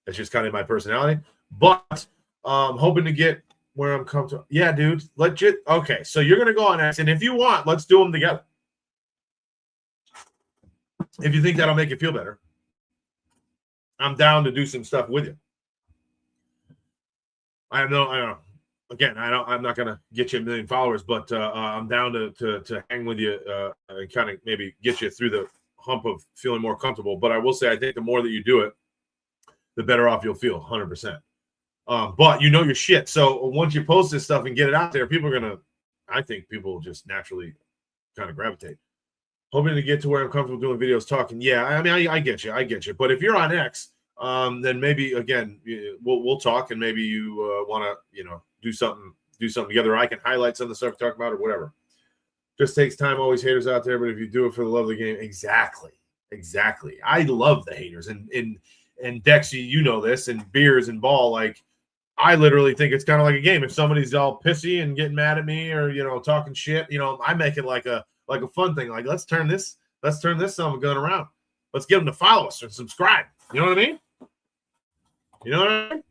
That's just kind of my personality. But hoping to get where I'm comfortable. Yeah, dude. Legit. Okay, so you're going to go on X, and if you want, let's do them together. If you think that'll make you feel better. I'm down to do some stuff with you. I don't know. Again, I'm not going to get you 1 million followers, but I'm down to hang with you and kind of maybe get you through the hump of feeling more comfortable. But I will say, I think the more that you do it, the better off you'll feel, 100%. But you know your shit. So once you post this stuff and get it out there, I think people will just naturally kind of gravitate. Hoping to get to where I'm comfortable doing videos talking. Yeah, I mean, I get you. But if you're on X, then maybe, again, we'll talk and maybe you want to, do something together. I can highlight some of the stuff we talk about or whatever. Just takes time. Always haters out there, but if you do it for the love of the game, exactly. I love the haters, and Dexy, you know this, and Beers and Ball. Like, I literally think it's kind of like a game. If somebody's all pissy and getting mad at me or talking shit, I make it like a fun thing. Like, let's turn this son of a gun around. Let's get them to follow us and subscribe. You know what I mean?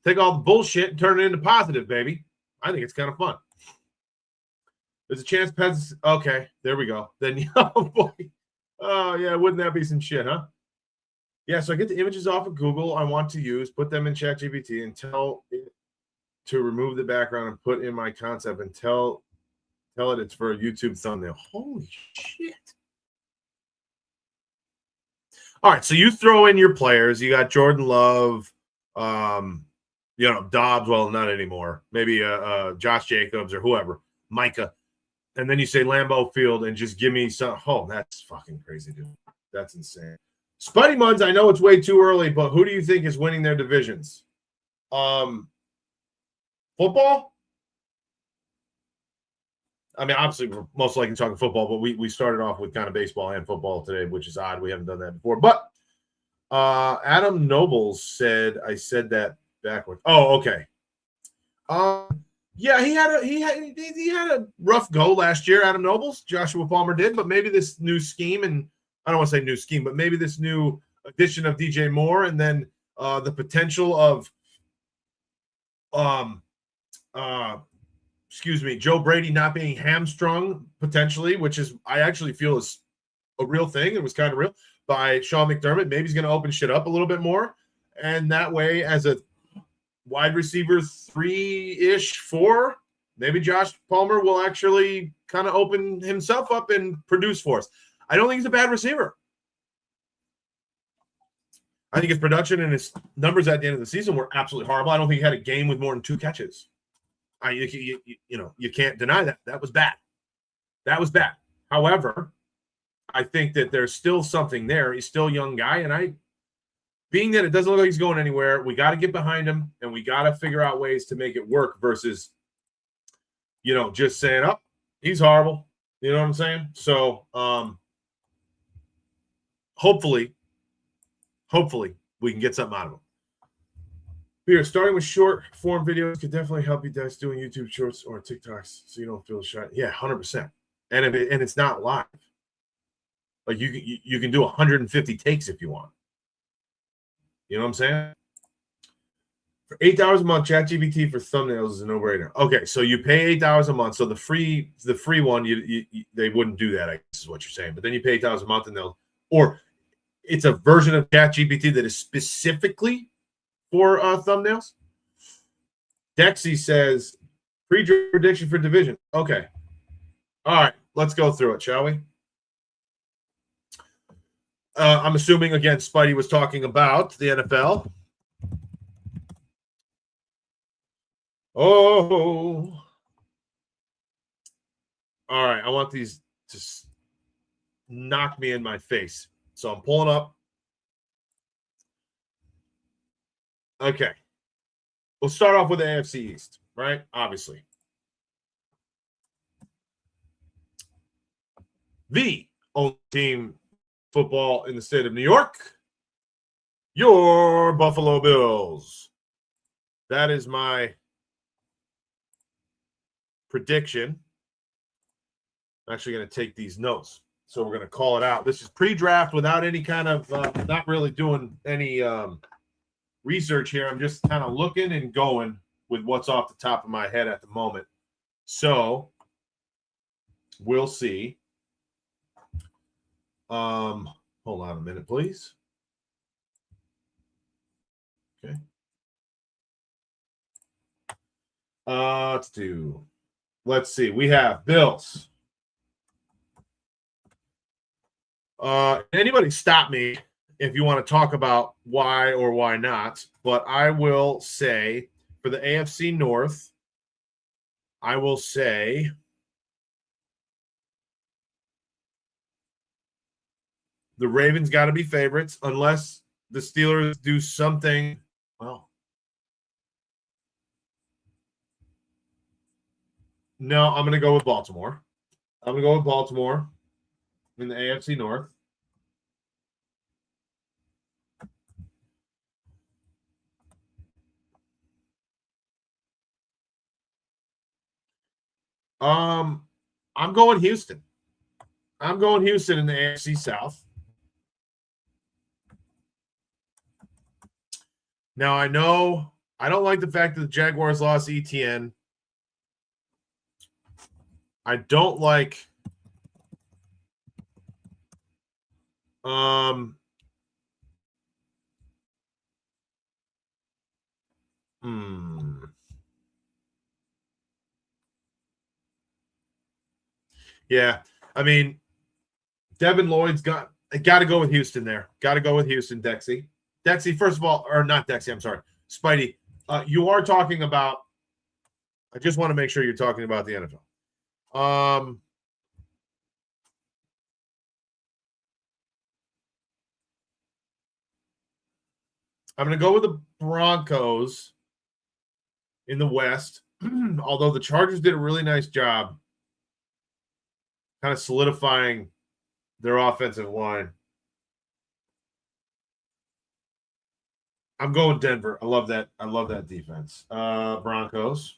Take all the bullshit and turn it into positive, baby. I think it's kind of fun. There's a chance Pez. Okay, there we go. Then, oh boy. Oh, yeah, wouldn't that be some shit, huh? Yeah, so I get the images off of Google I want to use, put them in ChatGPT, and tell it to remove the background and put in my concept and tell it it's for a YouTube thumbnail. Holy shit. All right, so you throw in your players. You got Jordan Love, Dobbs, well, not anymore. Maybe Josh Jacobs or whoever, Micah. and then you say Lambeau Field and just give me some. Oh, that's fucking crazy, dude. That's insane. Spuddy Muns, I know it's way too early, but who do you think is winning their divisions? Football? I mean, obviously, we're most likely talking football, but we started off with kind of baseball and football today, which is odd. We haven't done that before. But Adam Nobles said I said that backwards. Oh, okay. Yeah, he had a rough go last year, Adam Nobles. Joshua Palmer did, but maybe this new scheme, and I don't want to say new scheme, but maybe this new addition of DJ Moore, and then the potential of Joe Brady not being hamstrung potentially, which is I actually feel is a real thing. It was kind of real by Sean McDermott. Maybe he's going to open shit up a little bit more, and that way, as a wide receiver 3-ish, 4, maybe Josh Palmer will actually kind of open himself up and produce for us. I don't think he's a bad receiver. I think his production and his numbers at the end of the season were absolutely horrible. I don't think he had a game with more than 2 catches. You can't deny that. That was bad. That was bad. However, I think that there's still something there. He's still a young guy, and being that it doesn't look like he's going anywhere, we got to get behind him, and we got to figure out ways to make it work versus, just saying, oh, he's horrible. You know what I'm saying? So, hopefully, we can get something out of him. Here, starting with short form videos could definitely help you guys doing YouTube shorts or TikToks so you don't feel shy. Yeah, 100%. And it's not live. Like you can do 150 takes if you want. You know what I'm saying? For $8 a month, ChatGPT for thumbnails is a no-brainer. Okay, so you pay $8 a month. So the free one, they wouldn't do that, I guess is what you're saying. But then you pay $8 a month, and or it's a version of ChatGPT that is specifically for thumbnails. Dexy says prediction for division. Okay, all right, let's go through it, shall we? I'm assuming, again, Spidey was talking about the NFL. Oh. All right, I want these to knock me in my face. So I'm pulling up. Okay. We'll start off with the AFC East, right? Obviously. The only team football in the state of New York, your Buffalo Bills. That is my prediction. I'm actually going to take these notes. So we're going to call it out. This is pre-draft without any kind of, not really doing any research here. I'm just kind of looking and going with what's off the top of my head at the moment. So we'll see. Hold on a minute, please. Okay. Let's see. We have Bills. Anybody stop me if you want to talk about why or why not, but I will say for the AFC North, I will say the Ravens got to be favorites unless the Steelers do something. Well, no, I'm going to go with Baltimore. I'm going to go with Baltimore in the AFC North. I'm going Houston. I'm going Houston in the AFC South. Now, I know I don't like the fact that the Jaguars lost ETN. I don't like Yeah, I mean, Devin Lloyd's got to go with Houston there. Got to go with Houston, Dexy. Dexy, first of all, or not Dexy, I'm sorry. Spidey, you are talking about, I just want to make sure you're talking about the NFL. I'm going to go with the Broncos in the West, although the Chargers did a really nice job kind of solidifying their offensive line. I'm going Denver. I love that. I love that defense. Broncos.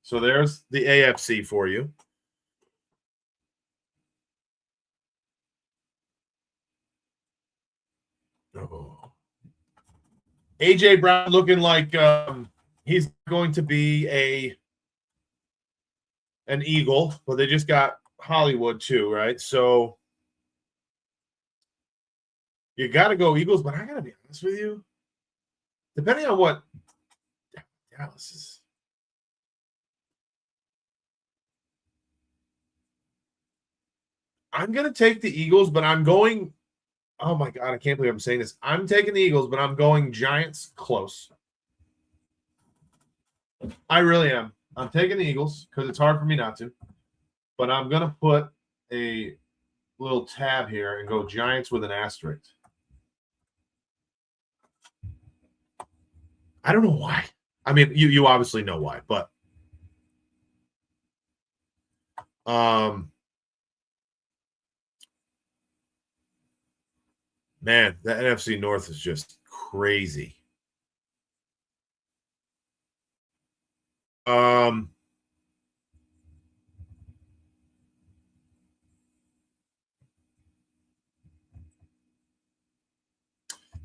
So there's the AFC for you. Oh. AJ Brown looking like he's going to be an Eagle, but they just got Hollywood too, right? So you got to go Eagles, but I got to be honest with you. Depending on what Dallas is. I'm going to take the Eagles, but I'm going – oh, my God, I can't believe I'm saying this. I'm taking the Eagles, but I'm going Giants close. I really am. I'm taking the Eagles because it's hard for me not to. But I'm going to put a little tab here and go Giants with an asterisk. I don't know why. I mean, you obviously know why, but man, the NFC North is just crazy.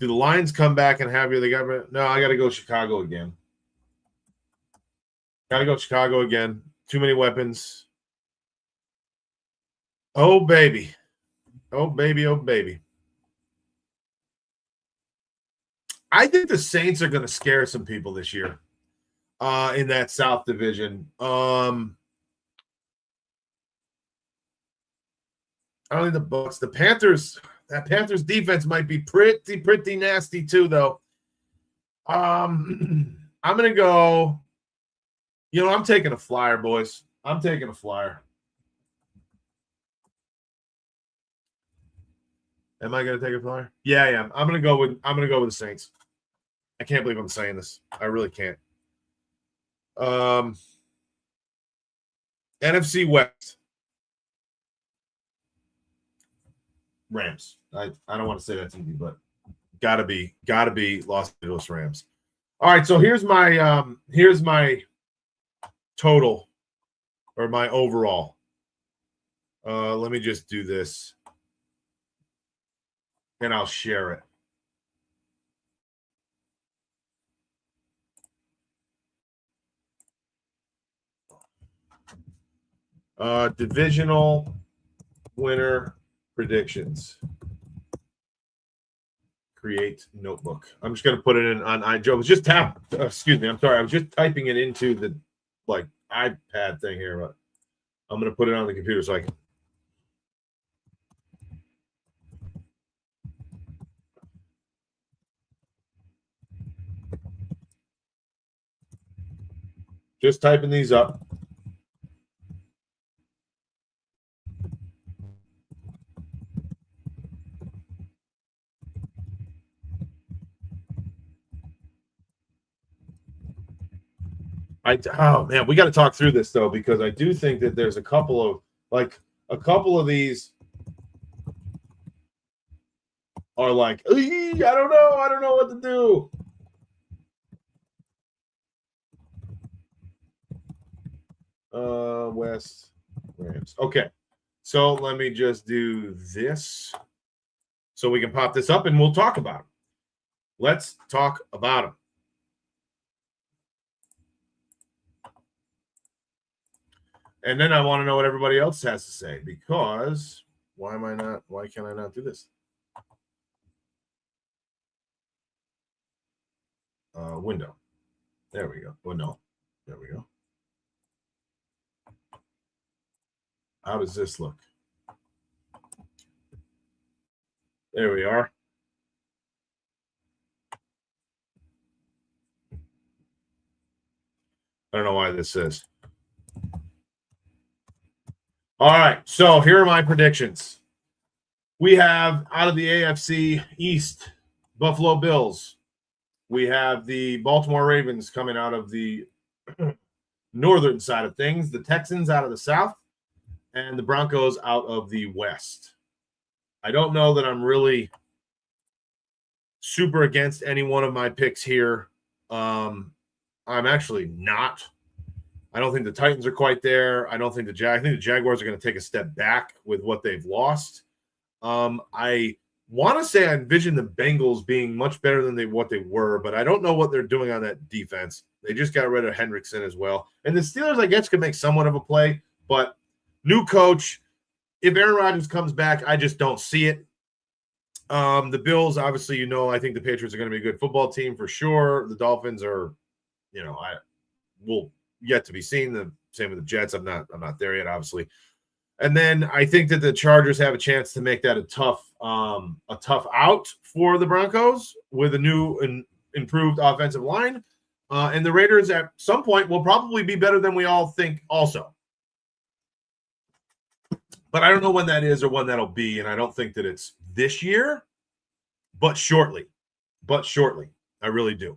Do the Lions come back and have you? No, I got to go Chicago again. Got to go Chicago again. Too many weapons. Oh, baby. Oh, baby. Oh, baby. I think the Saints are going to scare some people this year in that South Division. I don't think the Bucs. The Panthers, that Panthers defense might be pretty nasty too, though. I'm going to go, I'm taking a flyer, boys. I'm taking a flyer. Am I going to take a flyer? Yeah, I am. I'm going to go with the Saints. I can't believe I'm saying this. I really can't. NFC West. Rams. I don't want to say that's easy, but gotta be Los Angeles Rams. All right, so here's my total or my overall. Let me just do this and I'll share it. Divisional winner predictions. Create notebook. I'm just going to put it in on iJoe. I was just excuse me. I'm sorry. I was just typing it into the iPad thing here, but I'm going to put it on the computer so I can. Just typing these up. Oh man, we got to talk through this though, because I do think that there's a couple of these are like, I don't know what to do. West Rams. Okay, so let me just do this so we can pop this up and we'll talk about them. Let's talk about them. And then I want to know what everybody else has to say, because why can't I not do this? Window. There we go. Window. There we go. How does this look? There we are. I don't know why this is. All right, so here are my predictions. We have out of the AFC East, Buffalo Bills, we have the Baltimore Ravens coming out of the northern side of things, the Texans out of the south, and the Broncos out of the west. I don't know that I'm really super against any one of my picks here. I'm actually not. I don't think the Titans are quite there. I think the Jaguars are going to take a step back with what they've lost. I want to say I envision the Bengals being much better than what they were, but I don't know what they're doing on that defense. They just got rid of Hendrickson as well. And the Steelers, I guess, could make somewhat of a play, but new coach, if Aaron Rodgers comes back, I just don't see it. The Bills, obviously, I think the Patriots are going to be a good football team for sure. The Dolphins are, will yet to be seen. The same with the Jets. I'm not there yet, obviously. And then I think that the Chargers have a chance to make that a tough out for the Broncos with a new and improved offensive line. And the Raiders at some point will probably be better than we all think also. But I don't know when that is or when that'll be, and I don't think that it's this year, but shortly. I really do.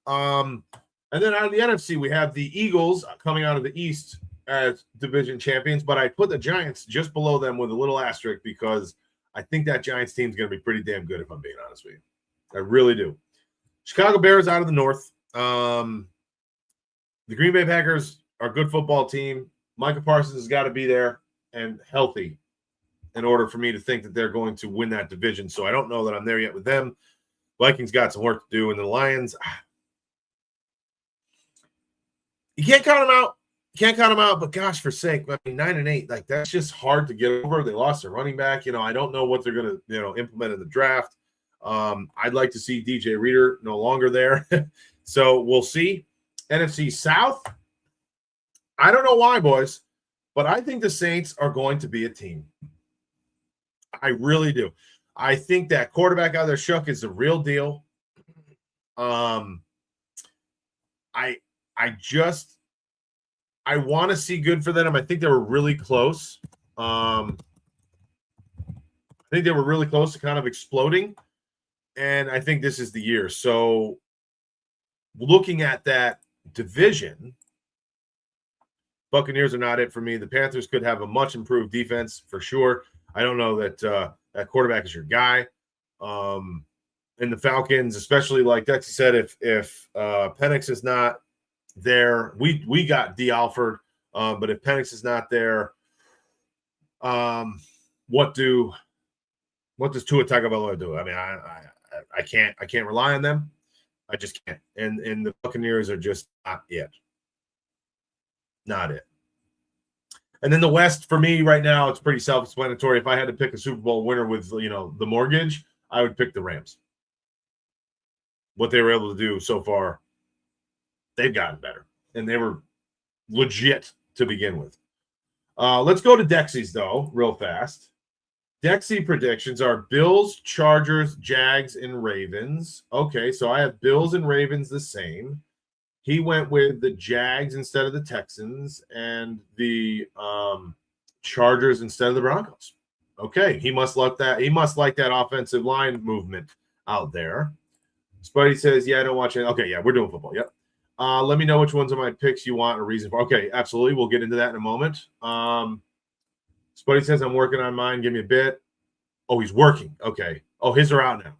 And then out of the NFC, we have the Eagles coming out of the East as division champions, but I put the Giants just below them with a little asterisk because I think that Giants team is going to be pretty damn good, if I'm being honest with you. I really do. Chicago Bears out of the North. The Green Bay Packers are a good football team. Micah Parsons has got to be there and healthy in order for me to think that they're going to win that division. So I don't know that I'm there yet with them. Vikings got some work to do, and the Lions, you can't count them out. But gosh, for sake, 9-8, like that's just hard to get over. They lost their running back. I don't know what they're going to, implement in the draft. I'd like to see DJ Reader no longer there. So we'll see. NFC South. I don't know why, boys, but I think the Saints are going to be a team. I really do. I think that quarterback out there, Shook, is the real deal. I want to see good for them. I think they were really close. I think they were really close to kind of exploding, and I think this is the year. So looking at that division, Buccaneers are not it for me. The Panthers could have a much improved defense for sure. I don't know that that quarterback is your guy. And the Falcons, especially like Dexy said, if Penix is not there, we got D. Alford, but if Penix is not there, what does Tua Tagovailoa do? I mean, I can't rely on them. I just can't. And the Buccaneers are just not it. Not it. And then the West, for me right now, it's pretty self-explanatory. If I had to pick a Super Bowl winner with, the mortgage, I would pick the Rams. What they were able to do so far, they've gotten better. And they were legit to begin with. Let's go to Dexy's, though, real fast. Dexy predictions are Bills, Chargers, Jags, and Ravens. Okay, so I have Bills and Ravens the same. He went with the Jags instead of the Texans and the Chargers instead of the Broncos. Okay, he must like that offensive line movement out there. Spuddy says, "Yeah, I don't watch it." Okay, yeah, we're doing football. Yep. Let me know which ones of my picks you want a reason for. Okay, absolutely. We'll get into that in a moment. Spuddy says, "I'm working on mine. Give me a bit." Oh, he's working. Okay. Oh, his are out now.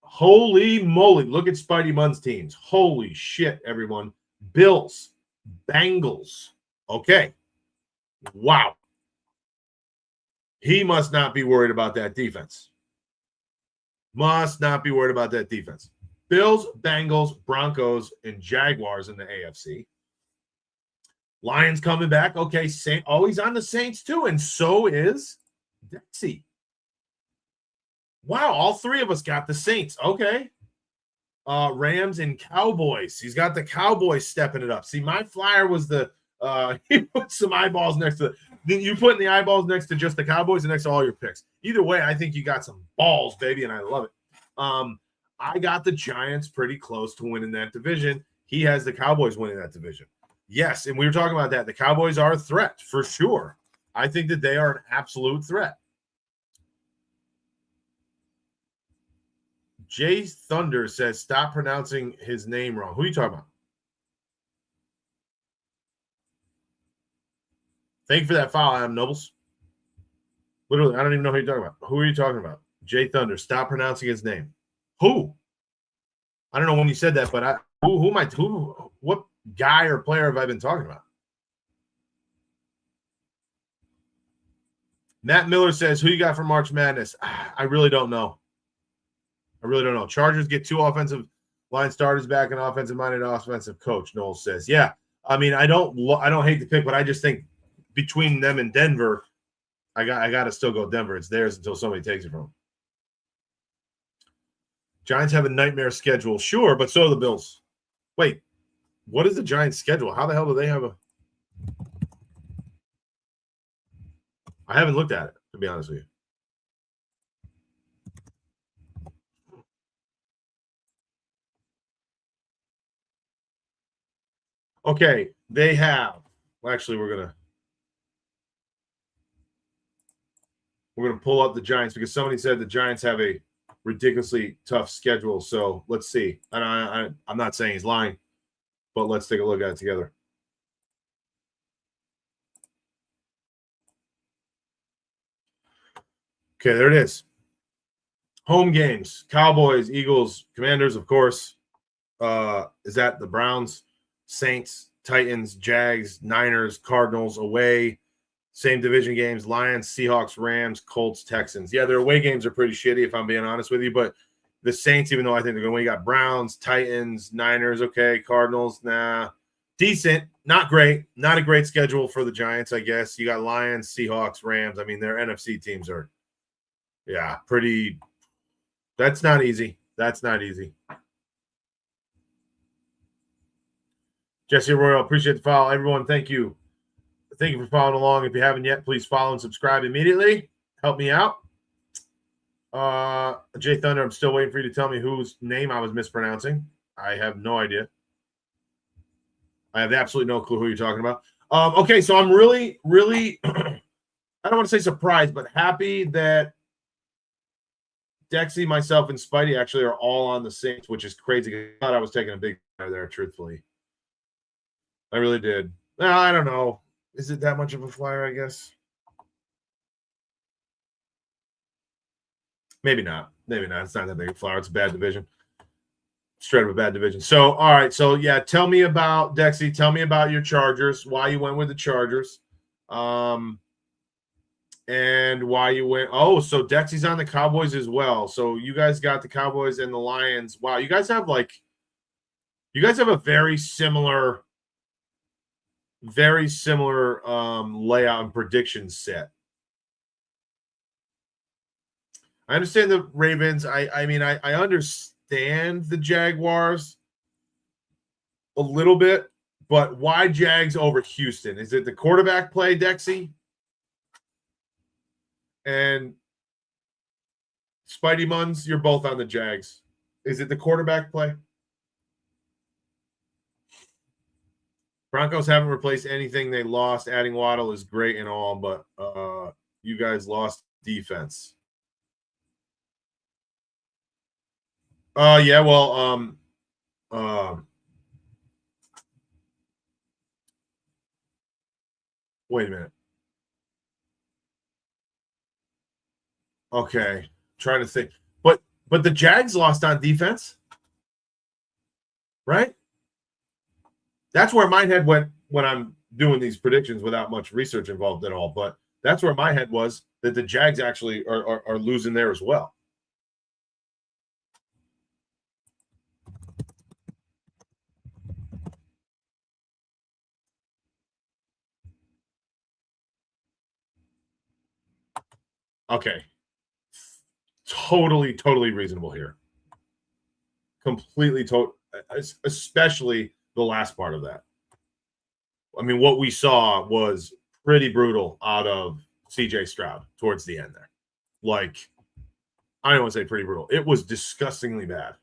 Holy moly. Look at Spidey Munn's teams. Holy shit, everyone. Bills, Bengals. Okay. Wow. He must not be worried about that defense. Bills, Bengals, Broncos, and Jaguars in the AFC. Lions coming back. Okay, he's on the Saints too, and so is Dexy. Wow, all three of us got the Saints. Okay. Rams and Cowboys. He's got the Cowboys stepping it up. See, my flyer was he put some eyeballs next to you putting the eyeballs next to just the Cowboys and next to all your picks. Either way, I think you got some balls, baby, and I love it. I got the Giants pretty close to winning that division. He has the Cowboys winning that division. Yes, and we were talking about that. The Cowboys are a threat for sure. I think that they are an absolute threat. Jay Thunder says, stop pronouncing his name wrong. Who are you talking about? Thank you for that follow, Adam Nobles. Literally, I don't even know who you're talking about. Who are you talking about? Jay Thunder. Stop pronouncing his name. Who? I don't know when you said that, but what guy or player have I been talking about? Matt Miller says, who you got for March Madness? I really don't know. Chargers get 2 offensive line starters back and offensive-minded offensive coach, Noel says. Yeah, I mean, I don't hate the pick, but I just think between them and Denver, I got to still go Denver. It's theirs until somebody takes it from them. Giants have a nightmare schedule. Sure, but so do the Bills. Wait, what is the Giants' schedule? How the hell do they have a – I haven't looked at it, to be honest with you. Okay, they have – well, actually, we're going to pull up the Giants because somebody said the Giants have a ridiculously tough schedule. So let's see. I'm not saying he's lying, but let's take a look at it together. Okay, there it is. Home games: Cowboys, Eagles, Commanders, of course. Is that the Browns, Saints, Titans, Jags, Niners, Cardinals away? Same division games: Lions, Seahawks, Rams, Colts, Texans. Yeah, their away games are pretty shitty, if I'm being honest with you. But the Saints, even though I think they're going to win, you got Browns, Titans, Niners, okay, Cardinals, nah. Decent, not great. Not a great schedule for the Giants, I guess. You got Lions, Seahawks, Rams. I mean, their NFC teams are, yeah, pretty. That's not easy. Jesse Royal, appreciate the follow. Everyone, thank you. Thank you for following along. If you haven't yet, please follow and subscribe immediately. Help me out. Jay Thunder, I'm still waiting for you to tell me whose name I was mispronouncing. I have no idea. I have absolutely no clue who you're talking about. Okay, so I'm really, really, I don't want to say surprised, but happy that Dexy, myself, and Spidey actually are all on the Saints, which is crazy. I thought I was taking a big flyer there, truthfully. I really did. I don't know. Is it that much of a flyer, I guess? Maybe not. It's not that big a flyer. It's a bad division. Straight up a bad division. So, all right. So, yeah, tell me about, Dexy, tell me about your Chargers, why you went with the Chargers, and why you went. Oh, so Dexy's on the Cowboys as well. So you guys got the Cowboys and the Lions. Wow, you guys have a very similar layout and prediction set. I understand the Ravens. I mean, I understand the Jaguars a little bit, but why Jags over Houston? Is it the quarterback play, Dexy? And Spidey Munns, you're both on the Jags. Is it the quarterback play? Broncos haven't replaced anything they lost. Adding Waddle is great and all, but you guys lost defense. Yeah, well, wait a minute. Okay, trying to think. But the Jags lost on defense, right? That's where my head went when I'm doing these predictions without much research involved at all. But that's where my head was, that the Jags actually are losing there as well. Okay. Totally reasonable here. Completely, especially the last part of that. I mean, what we saw was pretty brutal out of CJ Stroud towards the end there. Like, I don't want to say pretty brutal. It was disgustingly bad.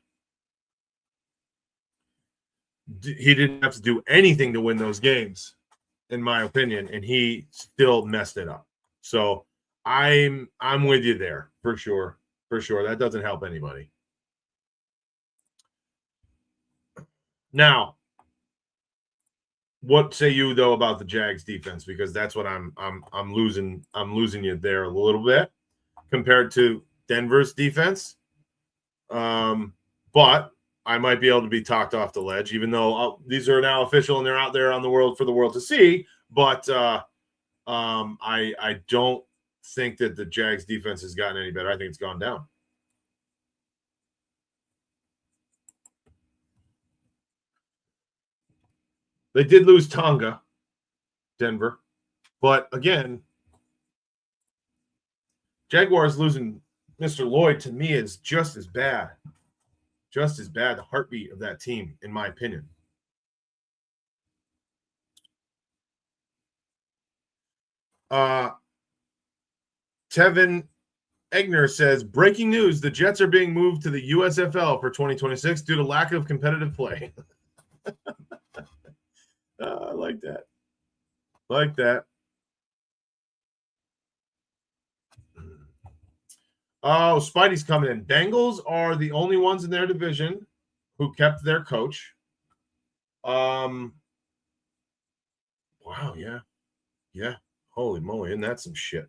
He didn't have to do anything to win those games, in my opinion, and he still messed it up. So I'm with you there for sure. That doesn't help anybody. Now, what say you though about the Jags defense? Because that's what I'm losing you there a little bit compared to Denver's defense. But I might be able to be talked off the ledge, even though these are now official and they're out there on the world for the world to see. But I don't think that the Jags defense has gotten any better. I think it's gone down. They did lose Tonga, Denver. But again, Jaguars losing Mr. Lloyd to me is just as bad. Just as bad, the heartbeat of that team, in my opinion. Tevin Egner says, breaking news, the Jets are being moved to the USFL for 2026 due to lack of competitive play. I like that. Like that. Oh, Spidey's coming in. Bengals are the only ones in their division who kept their coach. Wow, yeah. Yeah. Holy moly, isn't that some shit?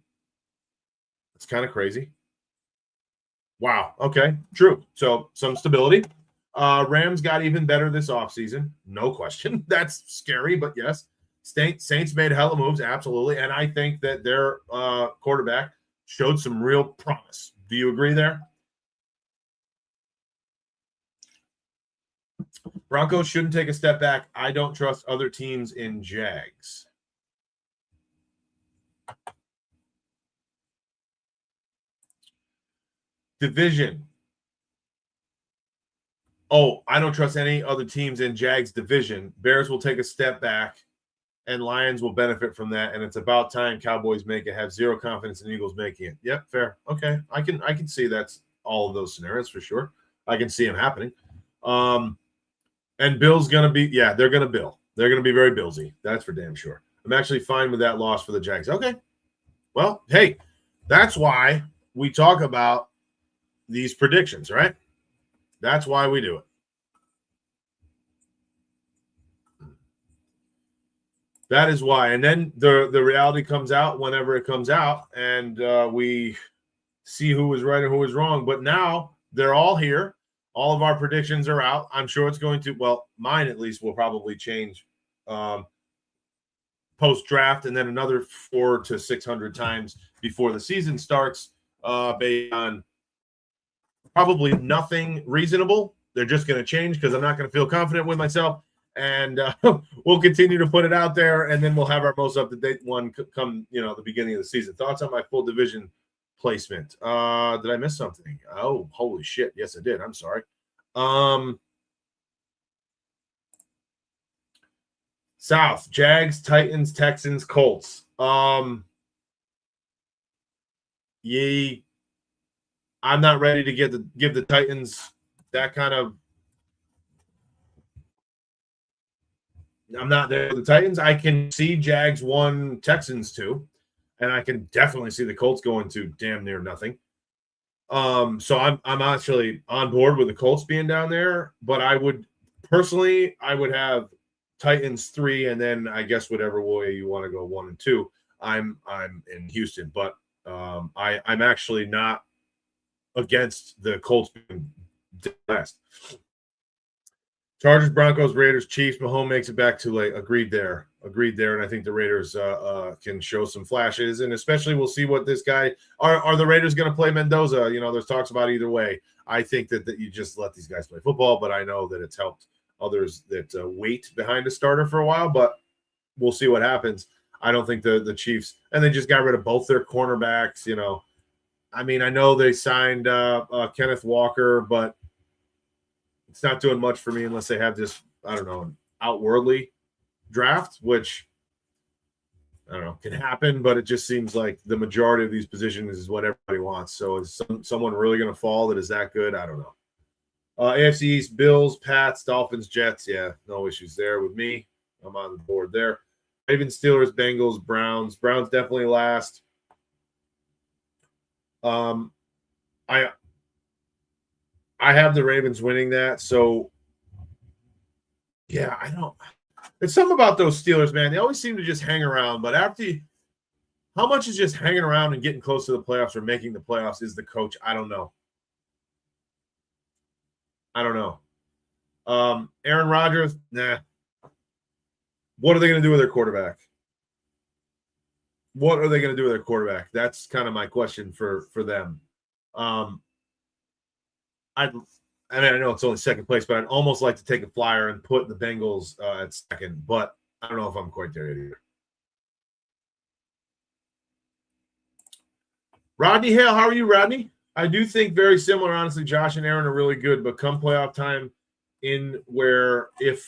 It's kind of crazy. Wow. Okay. True. So some stability. Rams got even better this offseason. No question. That's scary, but yes. Saints made hella moves, absolutely. And I think that their quarterback showed some real promise. Do you agree there? Broncos shouldn't take a step back. I don't trust other teams in Jags. Division. Oh, I don't trust any other teams in Jags division. Bears will take a step back, and Lions will benefit from that. And it's about time Cowboys make it. Have zero confidence in Eagles making it. Yep, fair. Okay, I can see that's all of those scenarios for sure. I can see them happening. And Bill's gonna be they're gonna bill. They're gonna be very Billsy. That's for damn sure. I'm actually fine with that loss for the Jags. Okay, well, hey, that's why we talk about these predictions, right? That's why we do it. That is why. And then the reality comes out whenever it comes out, and we see who was right and who was wrong. But now they're all here. All of our predictions are out. I'm sure it's going to, well, mine at least will probably change post-draft, and then another 400 to 600 times before the season starts based on probably nothing reasonable. They're just going to change because I'm not going to feel confident with myself. And we'll continue to put it out there, and then we'll have our most up-to-date one come, the beginning of the season. Thoughts on my full division placement? Did I miss something? Oh, holy shit. Yes, I did. I'm sorry. South, Jags, Titans, Texans, Colts. I'm not ready to give the Titans that kind of. I'm not there with the Titans. I can see Jags 1, Texans 2, and I can definitely see the Colts going to damn near nothing. So I'm actually on board with the Colts being down there, but I would have Titans 3, and then I guess whatever way you want to go 1 and 2. I'm in Houston, but I'm actually not against the Colts being last. Chargers, Broncos, Raiders, Chiefs. Mahomes makes it back too late. Agreed there. And I think the Raiders can show some flashes, and especially we'll see what this guy are the Raiders going to play Mendoza. There's talks about either way. I think that you just let these guys play football, but I know that it's helped others that wait behind a starter for a while, but we'll see what happens. I don't think the Chiefs, and they just got rid of both their cornerbacks. I mean, I know they signed Kenneth Walker, but it's not doing much for me unless they have this, I don't know, an outwardly draft, which I don't know, can happen, but it just seems like the majority of these positions is what everybody wants. So is someone really going to fall that is that good? I don't know. AFC East, Bills, Pats, Dolphins, Jets. Yeah, no issues there with me. I'm on the board there. Ravens, Steelers, Bengals, Browns. Browns definitely last. I have the Ravens winning that, so Yeah, I don't. It's something about those Steelers, man. They always seem to just hang around. But how much is just hanging around and getting close to the playoffs or making the playoffs is the coach? I don't know. Aaron Rodgers, nah. What are they going to do with their quarterback? What are they going to do with their quarterback? That's kind of my question for them. I know it's only second place, but I'd almost like to take a flyer and put the Bengals at second, but I don't know if I'm quite there yet either. Rodney Hale, how are you, Rodney? I do think very similar, honestly. Josh and Aaron are really good, but come playoff time, if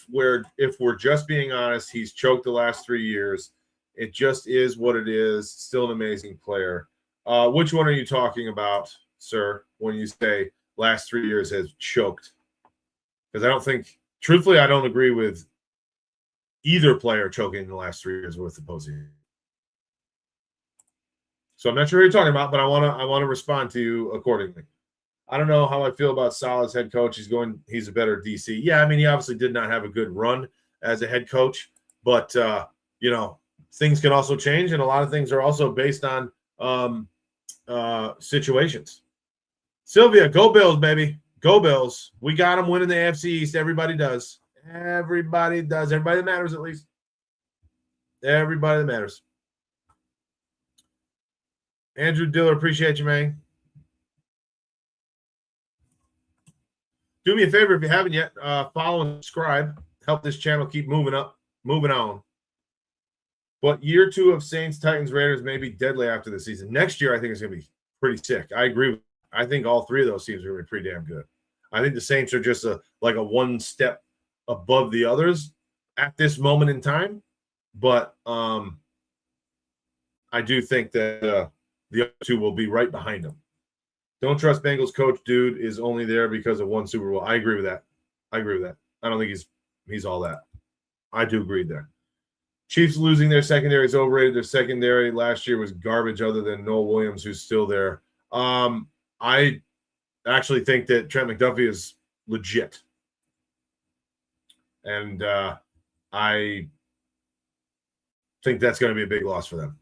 we're just being honest, he's choked the last 3 years. It just is what it is. Still an amazing player. Which one are you talking about, sir, when you say last 3 years has choked? Because truthfully, I don't agree with either player choking in the last 3 years with the postseason. So I'm not sure who you're talking about, but I want to respond to you accordingly. I don't know how I feel about Saleh's head coach. He's a better DC. Yeah, I mean, he obviously did not have a good run as a head coach, but things can also change, and a lot of things are also based on situations. Sylvia, go Bills, baby. Go Bills. We got them winning the AFC East. Everybody does. Everybody does. Everybody that matters, at least. Everybody that matters. Andrew Diller, appreciate you, man. Do me a favor if you haven't yet, follow and subscribe. Help this channel keep moving on. But year 2 of Saints, Titans, Raiders may be deadly after the season. Next year, I think it's going to be pretty sick. I agree. I think all 3 of those teams are going to be pretty damn good. I think the Saints are just like a one step above the others at this moment in time. But I do think that the other 2 will be right behind them. Don't trust Bengals coach, dude, is only there because of one Super Bowl. I agree with that. I don't think he's all that. I do agree there. Chiefs losing their secondary is overrated. Their secondary last year was garbage other than Noel Williams, who's still there. I actually think that Trent McDuffie is legit. And I think that's going to be a big loss for them.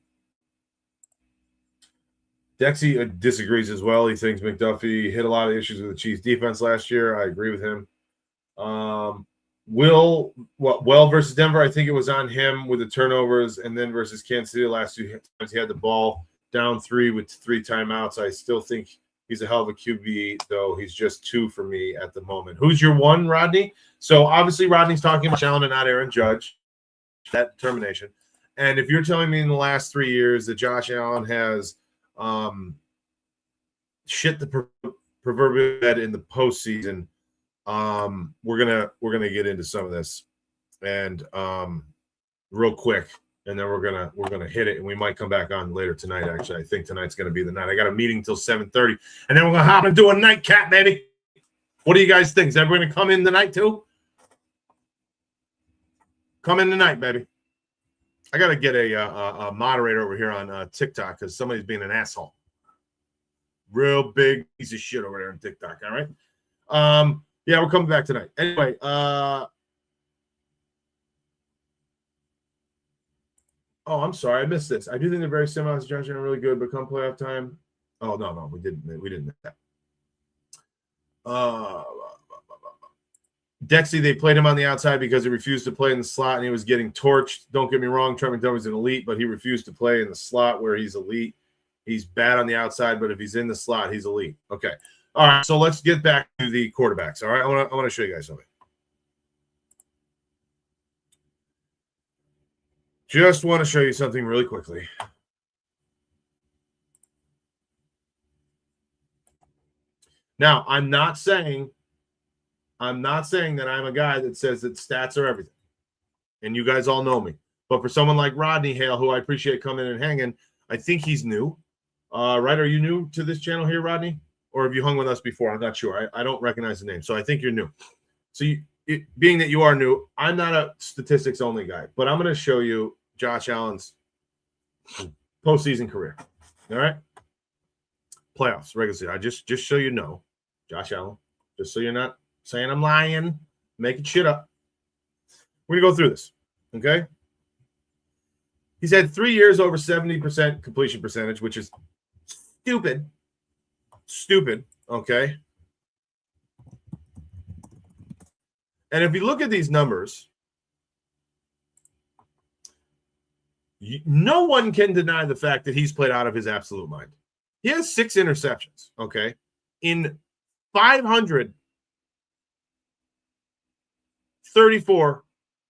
Dexy disagrees as well. He thinks McDuffie hit a lot of issues with the Chiefs defense last year. I agree with him. Well versus Denver, I think it was on him with the turnovers, and then versus Kansas City the last 2 times he had the ball down 3 with 3 timeouts. I still think he's a hell of a QB, though he's just 2 for me at the moment. Who's your 1, Rodney? So obviously Rodney's talking about Allen and not Aaron Judge. That determination. And if you're telling me in the last 3 years that Josh Allen has shit the proverbial bed in the postseason, we're gonna get into some of this and real quick, and then we're gonna hit it, and we might come back on later tonight. Actually, I think tonight's gonna be the night. I got a meeting till 7:30, and then we're gonna hop and do a nightcap, baby. What do you guys think? Is everyone gonna come in tonight too? Come in tonight, baby. I got to get a moderator over here on TikTok because somebody's being an asshole. Real big piece of shit over there on TikTok. All right. Yeah, we're coming back tonight. Anyway, oh, I'm sorry, I missed this. I do think they're very similar to Josh Allen, really good, but come playoff time. Oh no, we didn't miss that. Dexy, they played him on the outside because he refused to play in the slot and he was getting torched. Don't get me wrong, Trent McDuffie's an elite, but he refused to play in the slot where he's elite. He's bad on the outside, but if he's in the slot, he's elite. Okay. All right, so let's get back to the quarterbacks. All right, I want to show you guys something. Just want to show you something really quickly. Now, I'm not saying that I'm a guy that says that stats are everything. And you guys all know me. But for someone like Rodney Hale, who I appreciate coming and hanging, I think he's new. Right? Are you new to this channel here, Rodney? Or have you hung with us before? I'm not sure. I don't recognize the name. So I think you're new. So being that you are new, I'm not a statistics only guy. But I'm going to show you Josh Allen's postseason career. All right? Playoffs, regular season. I just so you know, Josh Allen, just so you're not saying I'm lying, making shit up. We're going to go through this, okay? He's had 3 years over 70% completion percentage, which is stupid. Stupid, okay? And if you look at these numbers, no one can deny the fact that he's played out of his absolute mind. He has 6 interceptions, okay, in 534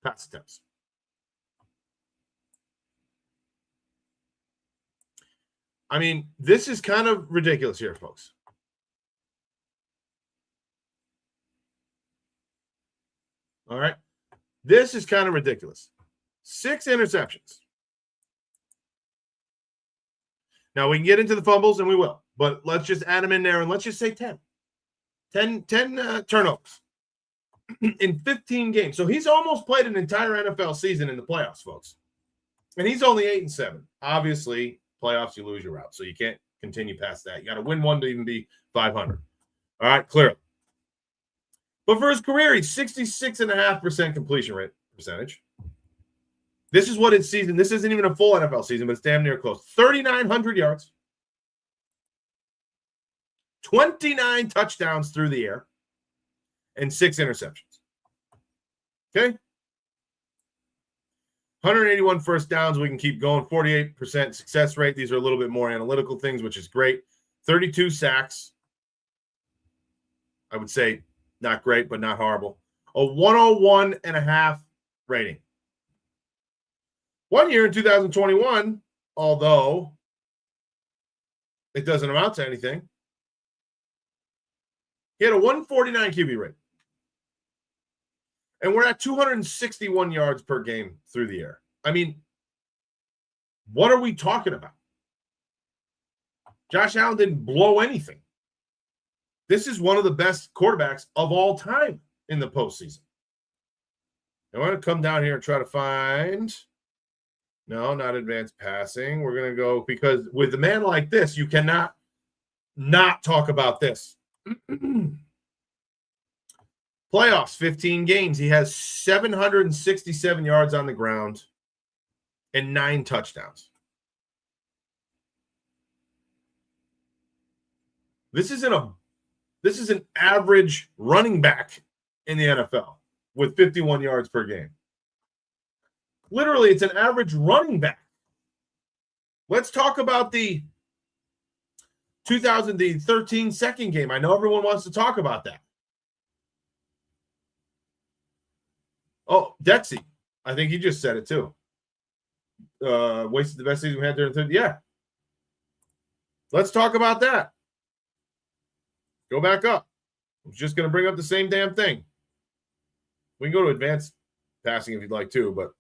pass attempts. I mean, this is kind of ridiculous here, folks. All right. This is kind of ridiculous. 6 interceptions. Now, we can get into the fumbles, and we will. But let's just add them in there, and let's just say 10. 10 turnovers in 15 games. So he's almost played an entire NFL season in the playoffs, folks. And he's only 8-7. Obviously, playoffs, you lose your route. So you can't continue past that. You got to win one to even be 500. All right, clearly. But for his career, he's 66.5% completion rate percentage. This is what his season, this isn't even a full NFL season, but it's damn near close. 3,900 yards, 29 touchdowns through the air, and 6 interceptions. Okay? 181 first downs. We can keep going. 48% success rate. These are a little bit more analytical things, which is great. 32 sacks. I would say not great, but not horrible. A 101.5 rating. 1 year in 2021, although it doesn't amount to anything, he had a 149 QB rate. And we're at 261 yards per game through the air. I mean, what are we talking about? Josh Allen didn't blow anything. This is one of the best quarterbacks of all time in the postseason. I want to come down here and try to find. No, not advanced passing. We're going to go because with a man like this, you cannot not talk about this. Playoffs, 15 games. He has 767 yards on the ground and 9 touchdowns. This is an average running back in the NFL with 51 yards per game. Literally, it's an average running back. Let's talk about the 2013 second game. I know everyone wants to talk about that. Oh, Dexy. I think he just said it too. Wasted the best season we had there in third. Yeah. Let's talk about that. Go back up. I was just going to bring up the same damn thing. We can go to advanced passing if you'd like to, but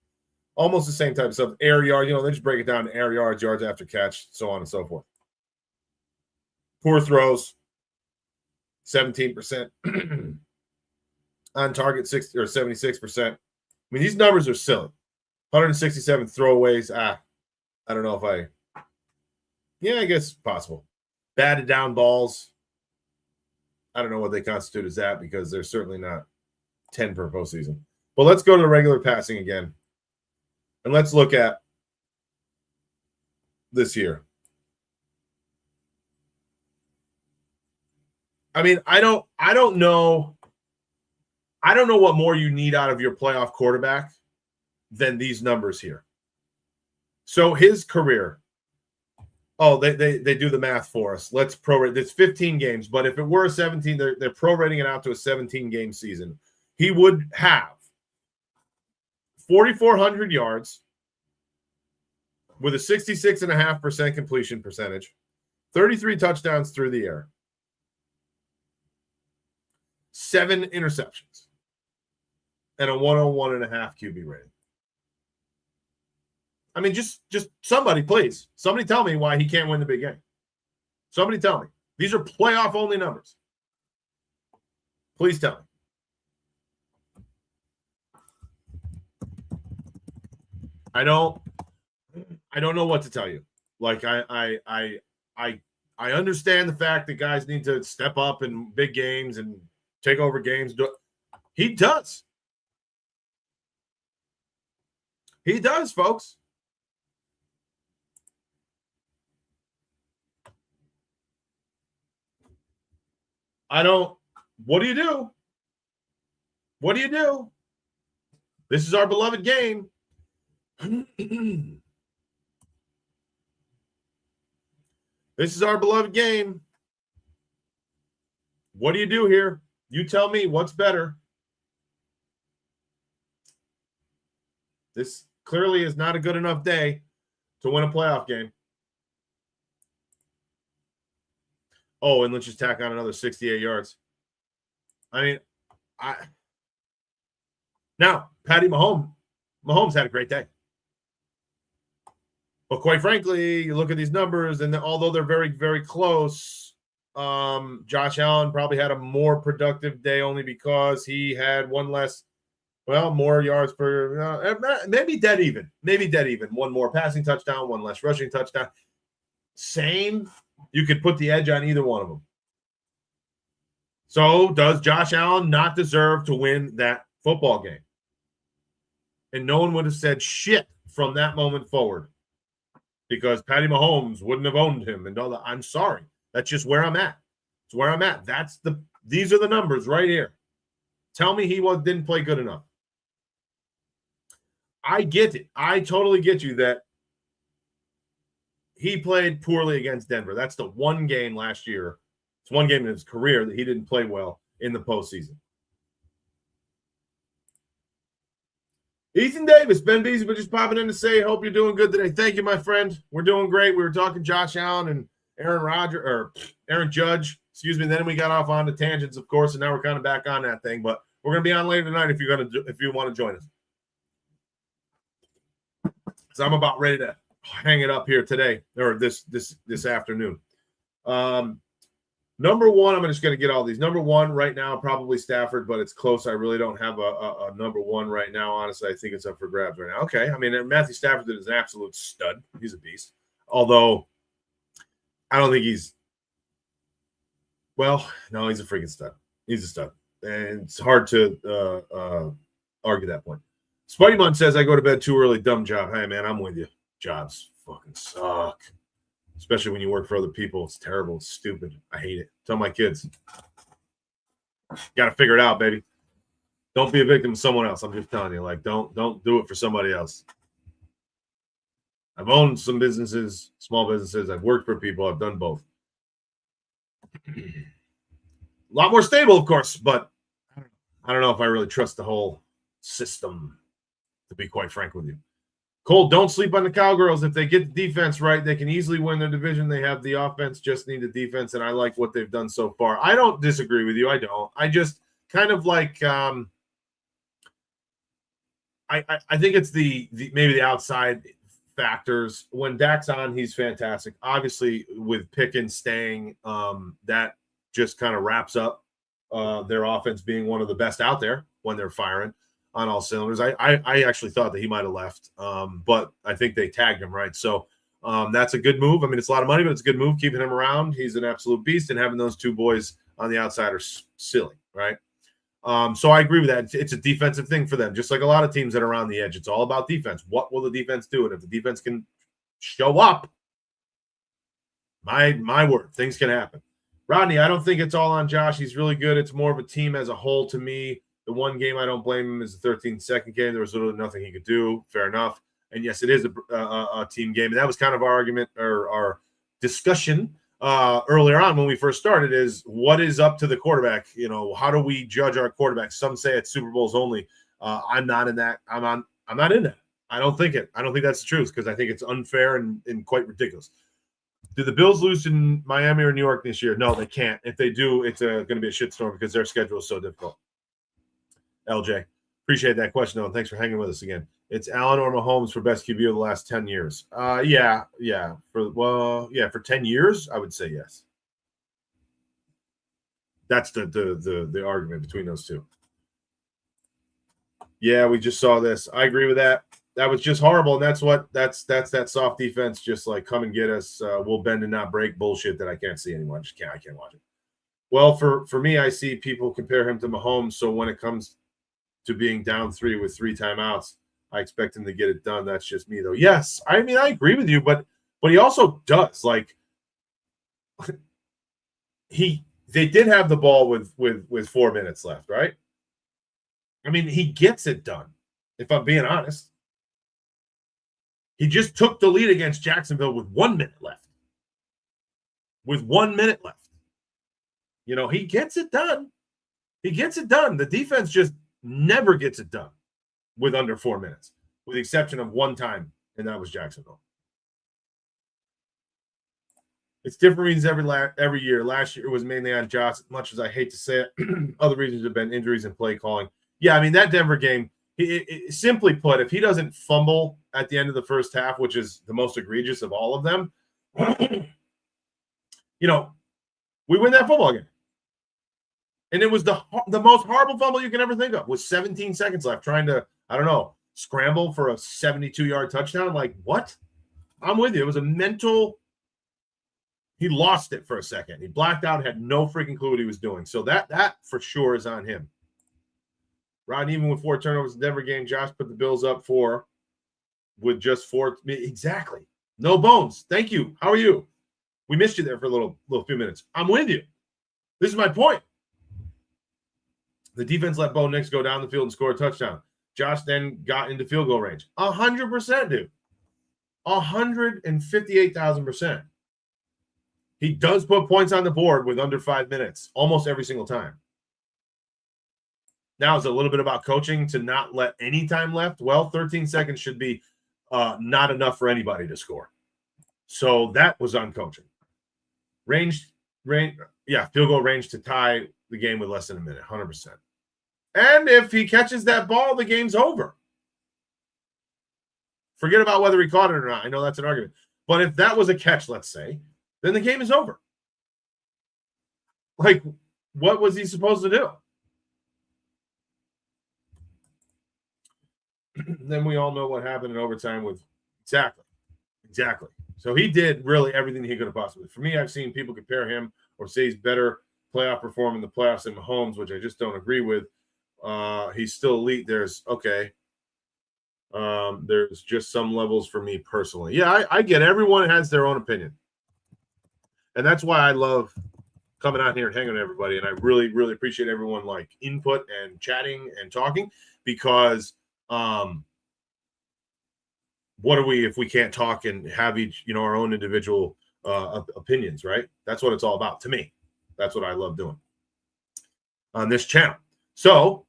almost the same type of stuff. Air yard, they just break it down to air yards, yards after catch, so on and so forth. Poor throws, 17%. On target, 60 or 76%. I mean, these numbers are silly. 167 throwaways. I don't know if I guess possible. Batted down balls. I don't know what they constitute as that because they're certainly not 10 per postseason. But let's go to the regular passing again. And let's look at this year. I mean, I don't know. I don't know what more you need out of your playoff quarterback than these numbers here. So his career. Oh, they do the math for us. Let's prorate. It's 15 games, but if it were a 17, they're prorating it out to a 17-game season. He would have 4,400 yards with a 66.5% completion percentage, 33 touchdowns through the air, 7 interceptions, and a 101.5 QB rating. I mean, just somebody, please. Somebody tell me why he can't win the big game. Somebody tell me. These are playoff-only numbers. Please tell me. I don't know what to tell you. Like I understand the fact that guys need to step up in big games and take over games. He does. He does, folks. What do you do? What do you do? This is our beloved game. This is our beloved game. What do you do here? You tell me what's better. This clearly is not a good enough day to win a playoff game. Oh, and let's just tack on another 68 yards. I mean, now Patty Mahomes had a great day. But quite frankly, you look at these numbers, and although they're very, very close, Josh Allen probably had a more productive day only because he had one less, more yards per, maybe dead even. One more passing touchdown, one less rushing touchdown. Same. You could put the edge on either one of them. So does Josh Allen not deserve to win that football game? And no one would have said shit from that moment forward because Patty Mahomes wouldn't have owned him and all that. I'm sorry. That's just where I'm at. It's where I'm at. These are the numbers right here. Tell me he didn't play good enough. I get it. I totally get you that he played poorly against Denver. That's the one game last year. It's one game in his career that he didn't play well in the postseason. Ethan Davis, Ben Beasley, but just popping in to say, hope you're doing good today. Thank you, my friend. We're doing great. We were talking Josh Allen and Aaron Judge. Excuse me. Then we got off on the tangents, of course, and now we're kind of back on that thing. But we're going to be on later tonight if you want to join us. So I'm about ready to hang it up here today or this afternoon. Number one, I'm just going to get all these. Number one right now, probably Stafford, but it's close. I really don't have a number one right now. Honestly, I think it's up for grabs right now. Okay. I mean, Matthew Stafford is an absolute stud. He's a beast. Although I don't think he's – no, he's a freaking stud. He's a stud. And it's hard to argue that point. Spuddy Munn says, I go to bed too early. Dumb job. Hey, man, I'm with you. Jobs fucking suck. Especially when you work for other people. It's terrible. It's stupid. I hate it. Tell my kids. Got to figure it out, baby. Don't be a victim of someone else. I'm just telling you. Like, don't do it for somebody else. I've owned some businesses, small businesses. I've worked for people. I've done both. A lot more stable, of course, but I don't know if I really trust the whole system, to be quite frank with you. Cole, don't sleep on the Cowgirls. If they get the defense right, they can easily win their division. They have the offense, just need the defense, and I like what they've done so far. I don't disagree with you. I don't. I just kind of like I think it's maybe the outside factors. When Dak's on, he's fantastic. Obviously, with Pickens staying, that just kind of wraps up their offense being one of the best out there when they're firing on all cylinders. I actually thought that he might have left, but I think they tagged him, right? So that's a good move. I mean, it's a lot of money, but it's a good move keeping him around. He's an absolute beast, and having those two boys on the outside are silly, right? So I agree with that. It's a defensive thing for them, just like a lot of teams that are on the edge. It's all about defense. What will the defense do? And if the defense can show up, my word, things can happen. Rodney, I don't think it's all on Josh. He's really good. It's more of a team as a whole to me. The one game I don't blame him is the 13-second game. There was literally nothing he could do. Fair enough. And yes, it is a team game. And that was kind of our argument or our discussion earlier on when we first started is what is up to the quarterback? You know, how do we judge our quarterback? Some say it's Super Bowls only. I'm not in that. I'm not in that. I don't think that's the truth because I think it's unfair and quite ridiculous. Do the Bills lose in Miami or New York this year? No, they can't. If they do, it's going to be a shitstorm because their schedule is so difficult. LJ, appreciate that question, though. Thanks for hanging with us again. It's Allen or Mahomes for best QB of the last 10 years. Yeah. For 10 years, I would say yes. That's the argument between those two. Yeah, we just saw this. I agree with that. That was just horrible, and that's that soft defense. Just like come and get us. We'll bend and not break bullshit that I can't see anymore. I can't watch it. Well, for me, I see people compare him to Mahomes. So when it comes to being down 3 with 3 timeouts, I expect him to get it done. That's just me, though. Yes, I mean, I agree with you, but he also does. Like, they did have the ball with 4 minutes left, right? I mean, he gets it done, if I'm being honest. He just took the lead against Jacksonville with 1 minute left. With 1 minute left. You know, he gets it done. He gets it done. The defense just never gets it done with under 4 minutes, with the exception of one time, and that was Jacksonville. It's different reasons every year. Last year it was mainly on Josh, as much as I hate to say it. Other reasons have been injuries and play calling. Yeah, I mean, that Denver game, simply put, if he doesn't fumble at the end of the first half, which is the most egregious of all of them, you know, we win that football game. And it was the most horrible fumble you can ever think of, with 17 seconds left, trying to, I don't know, scramble for a 72-yard touchdown. Like, what? I'm with you. It was a mental. He lost it for a second. He blacked out, had no freaking clue what he was doing. So that for sure is on him. Rod, even with 4 turnovers in the Denver game, Josh put the Bills up 4 with just 4. Exactly. No bones. Thank you. How are you? We missed you there for a little few minutes. I'm with you. This is my point. The defense let Bo Nix go down the field and score a touchdown. Josh then got into field goal range. 100%, dude. 158,000%. He does put points on the board with under 5 minutes almost every single time. Now, it's a little bit about coaching to not let any time left. Well, 13 seconds should be not enough for anybody to score. So that was on coaching. Field goal range to tie the game with less than a minute, 100%. And if he catches that ball, the game's over. Forget about whether he caught it or not. I know that's an argument. But if that was a catch, let's say, then the game is over. Like, what was he supposed to do? Then we all know what happened in overtime with exactly. So he did really everything he could have possibly. For me, I've seen people compare him or say he's better playoff performer in the playoffs than Mahomes, which I just don't agree with. He's still elite. There's just some levels for me personally. Yeah, I get it. Everyone has their own opinion. And that's why I love coming out here and hanging with everybody. And I really, really appreciate everyone like input and chatting and talking, because what are we if we can't talk and have each, our own individual opinions, right? That's what it's all about to me. That's what I love doing on this channel. So,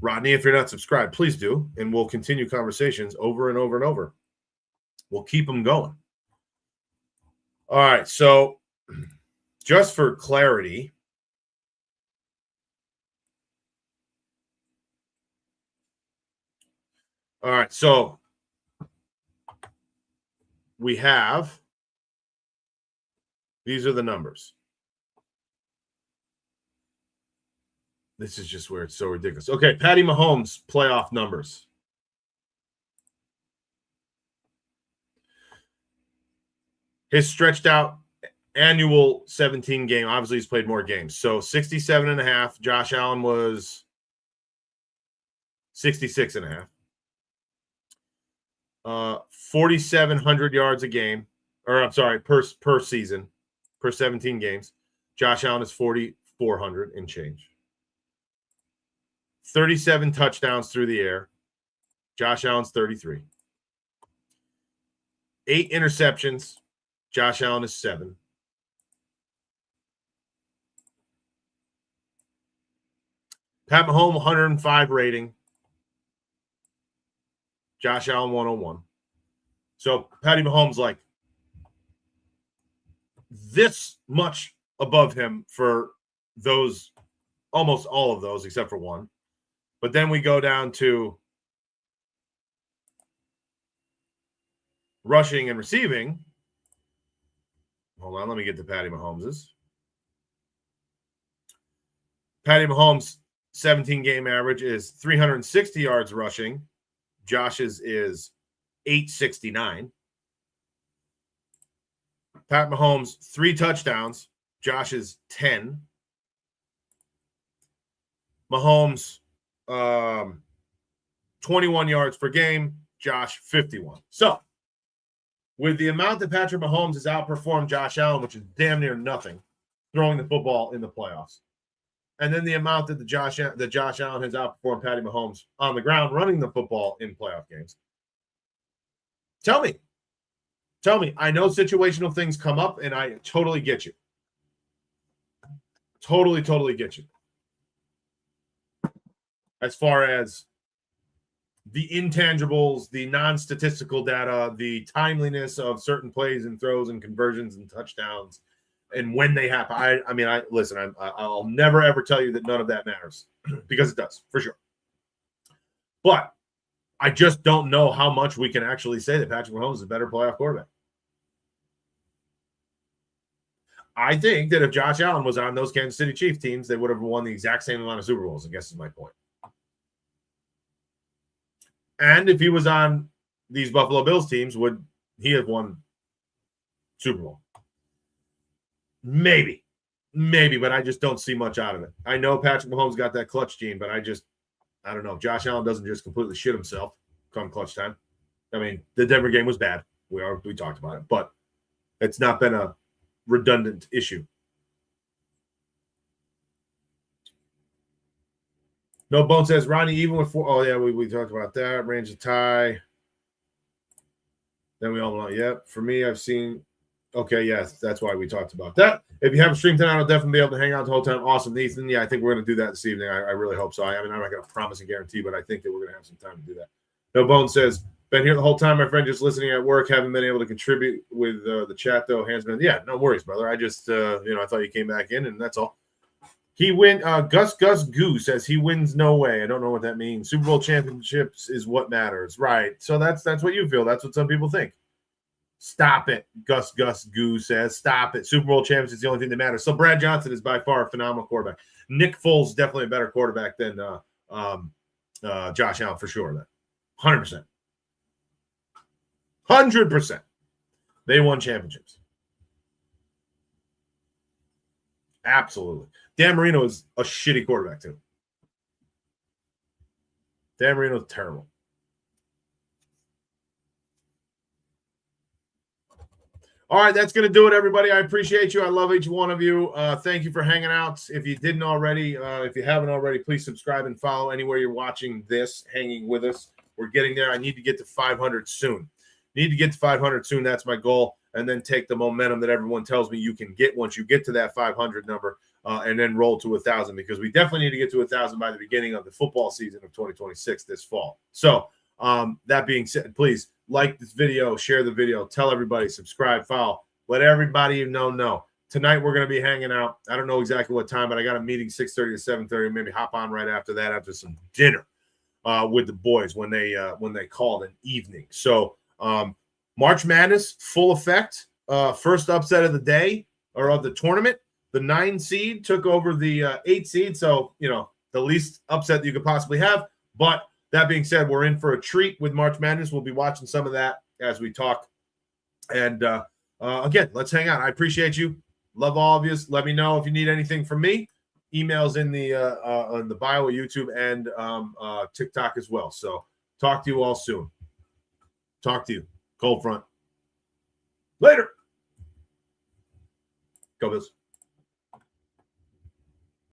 Rodney, if you're not subscribed, please do. And we'll continue conversations over and over and over. We'll keep them going. All right. So, just for clarity, all right. So, we have, these are the numbers. This is just where it's so ridiculous. Okay, Patty Mahomes' playoff numbers. His stretched out annual 17 game. Obviously, he's played more games. So 67.5. Josh Allen was 66.5. 4,700 yards a game. Or I'm sorry, per season, per 17 games. Josh Allen is 4,400 and change. 37 touchdowns through the air. Josh Allen's 33. 8 interceptions. Josh Allen is 7. Pat Mahomes, 105 rating. Josh Allen, 101. So Patty Mahomes, like this much above him for those, almost all of those, except for one. But then we go down to rushing and receiving. Hold on, let me get to Patty Mahomes's. Patty Mahomes' 17-game average is 360 yards rushing. Josh's is 869. Pat Mahomes, 3 touchdowns. Josh's 10. Mahomes, 21 yards per game. Josh, 51. So, with the amount that Patrick Mahomes has outperformed Josh Allen, which is damn near nothing, throwing the football in the playoffs, and then the amount that Josh Allen has outperformed Patty Mahomes on the ground running the football in playoff games. Tell me. I know situational things come up, and I totally get you. Totally get you. As far as the intangibles, the non-statistical data, the timeliness of certain plays and throws and conversions and touchdowns, and when they happen. I'll never ever tell you that none of that matters because it does, for sure. But I just don't know how much we can actually say that Patrick Mahomes is a better playoff quarterback. I think that if Josh Allen was on those Kansas City Chiefs teams, they would have won the exact same amount of Super Bowls, I guess is my point. And if he was on these Buffalo Bills teams, would he have won Super Bowl? Maybe, but I just don't see much out of it. I know Patrick Mahomes got that clutch gene, but I don't know. Josh Allen doesn't just completely shit himself come clutch time. I mean, the Denver game was bad. We talked about it, but it's not been a redundant issue. No Bone says Ronnie even with 4. Oh yeah, we talked about that. Range of tie. Then we all know. Yep. For me, I've seen. Okay, yes, that's why we talked about that. If you have a stream tonight, I'll definitely be able to hang out the whole time. Awesome, Ethan. Yeah, I think we're going to do that this evening. I really hope so. I mean, I'm not going to promise and guarantee, but I think that we're going to have some time to do that. No Bone says, been here the whole time, my friend, just listening at work. Haven't been able to contribute with the chat, though. Hands been. Yeah, no worries, brother. I just, I thought you came back in, and that's all. He win. Gus Goo says he wins no way. I don't know what that means. Super Bowl championships is what matters, right? So that's what you feel. That's what some people think. Stop it, Gus Goo says. Stop it. Super Bowl champions is the only thing that matters. So Brad Johnson is by far a phenomenal quarterback. Nick Foles is definitely a better quarterback than Josh Allen for sure. Then 100%. 100%. They won championships. Absolutely. Dan Marino is a shitty quarterback, too. Dan Marino is terrible. All right, that's going to do it, everybody. I appreciate you. I love each one of you. Thank you for hanging out. If you didn't already, if you haven't already, please subscribe and follow anywhere you're watching this, hanging with us. We're getting there. I need to get to 500 soon. That's my goal. And then take the momentum that everyone tells me you can get once you get to that 500 number and then roll to 1,000, because we definitely need to get to 1,000 by the beginning of the football season of 2026 this fall. So that being said, please like this video, share the video, tell everybody, subscribe, follow, let everybody you know. Tonight we're going to be hanging out. I don't know exactly what time, but I got a meeting 6:30 to 7:30. Maybe hop on right after that, after some dinner with the boys when they called an evening. So March Madness, full effect. First upset of the day or of the tournament. The 9 seed took over the 8 seed. So, the least upset that you could possibly have. But that being said, we're in for a treat with March Madness. We'll be watching some of that as we talk. And again, let's hang out. I appreciate you. Love all of you. Let me know if you need anything from me. Emails in the bio of YouTube and TikTok as well. So talk to you all soon. Talk to you. Cold front. Later. Go Bills.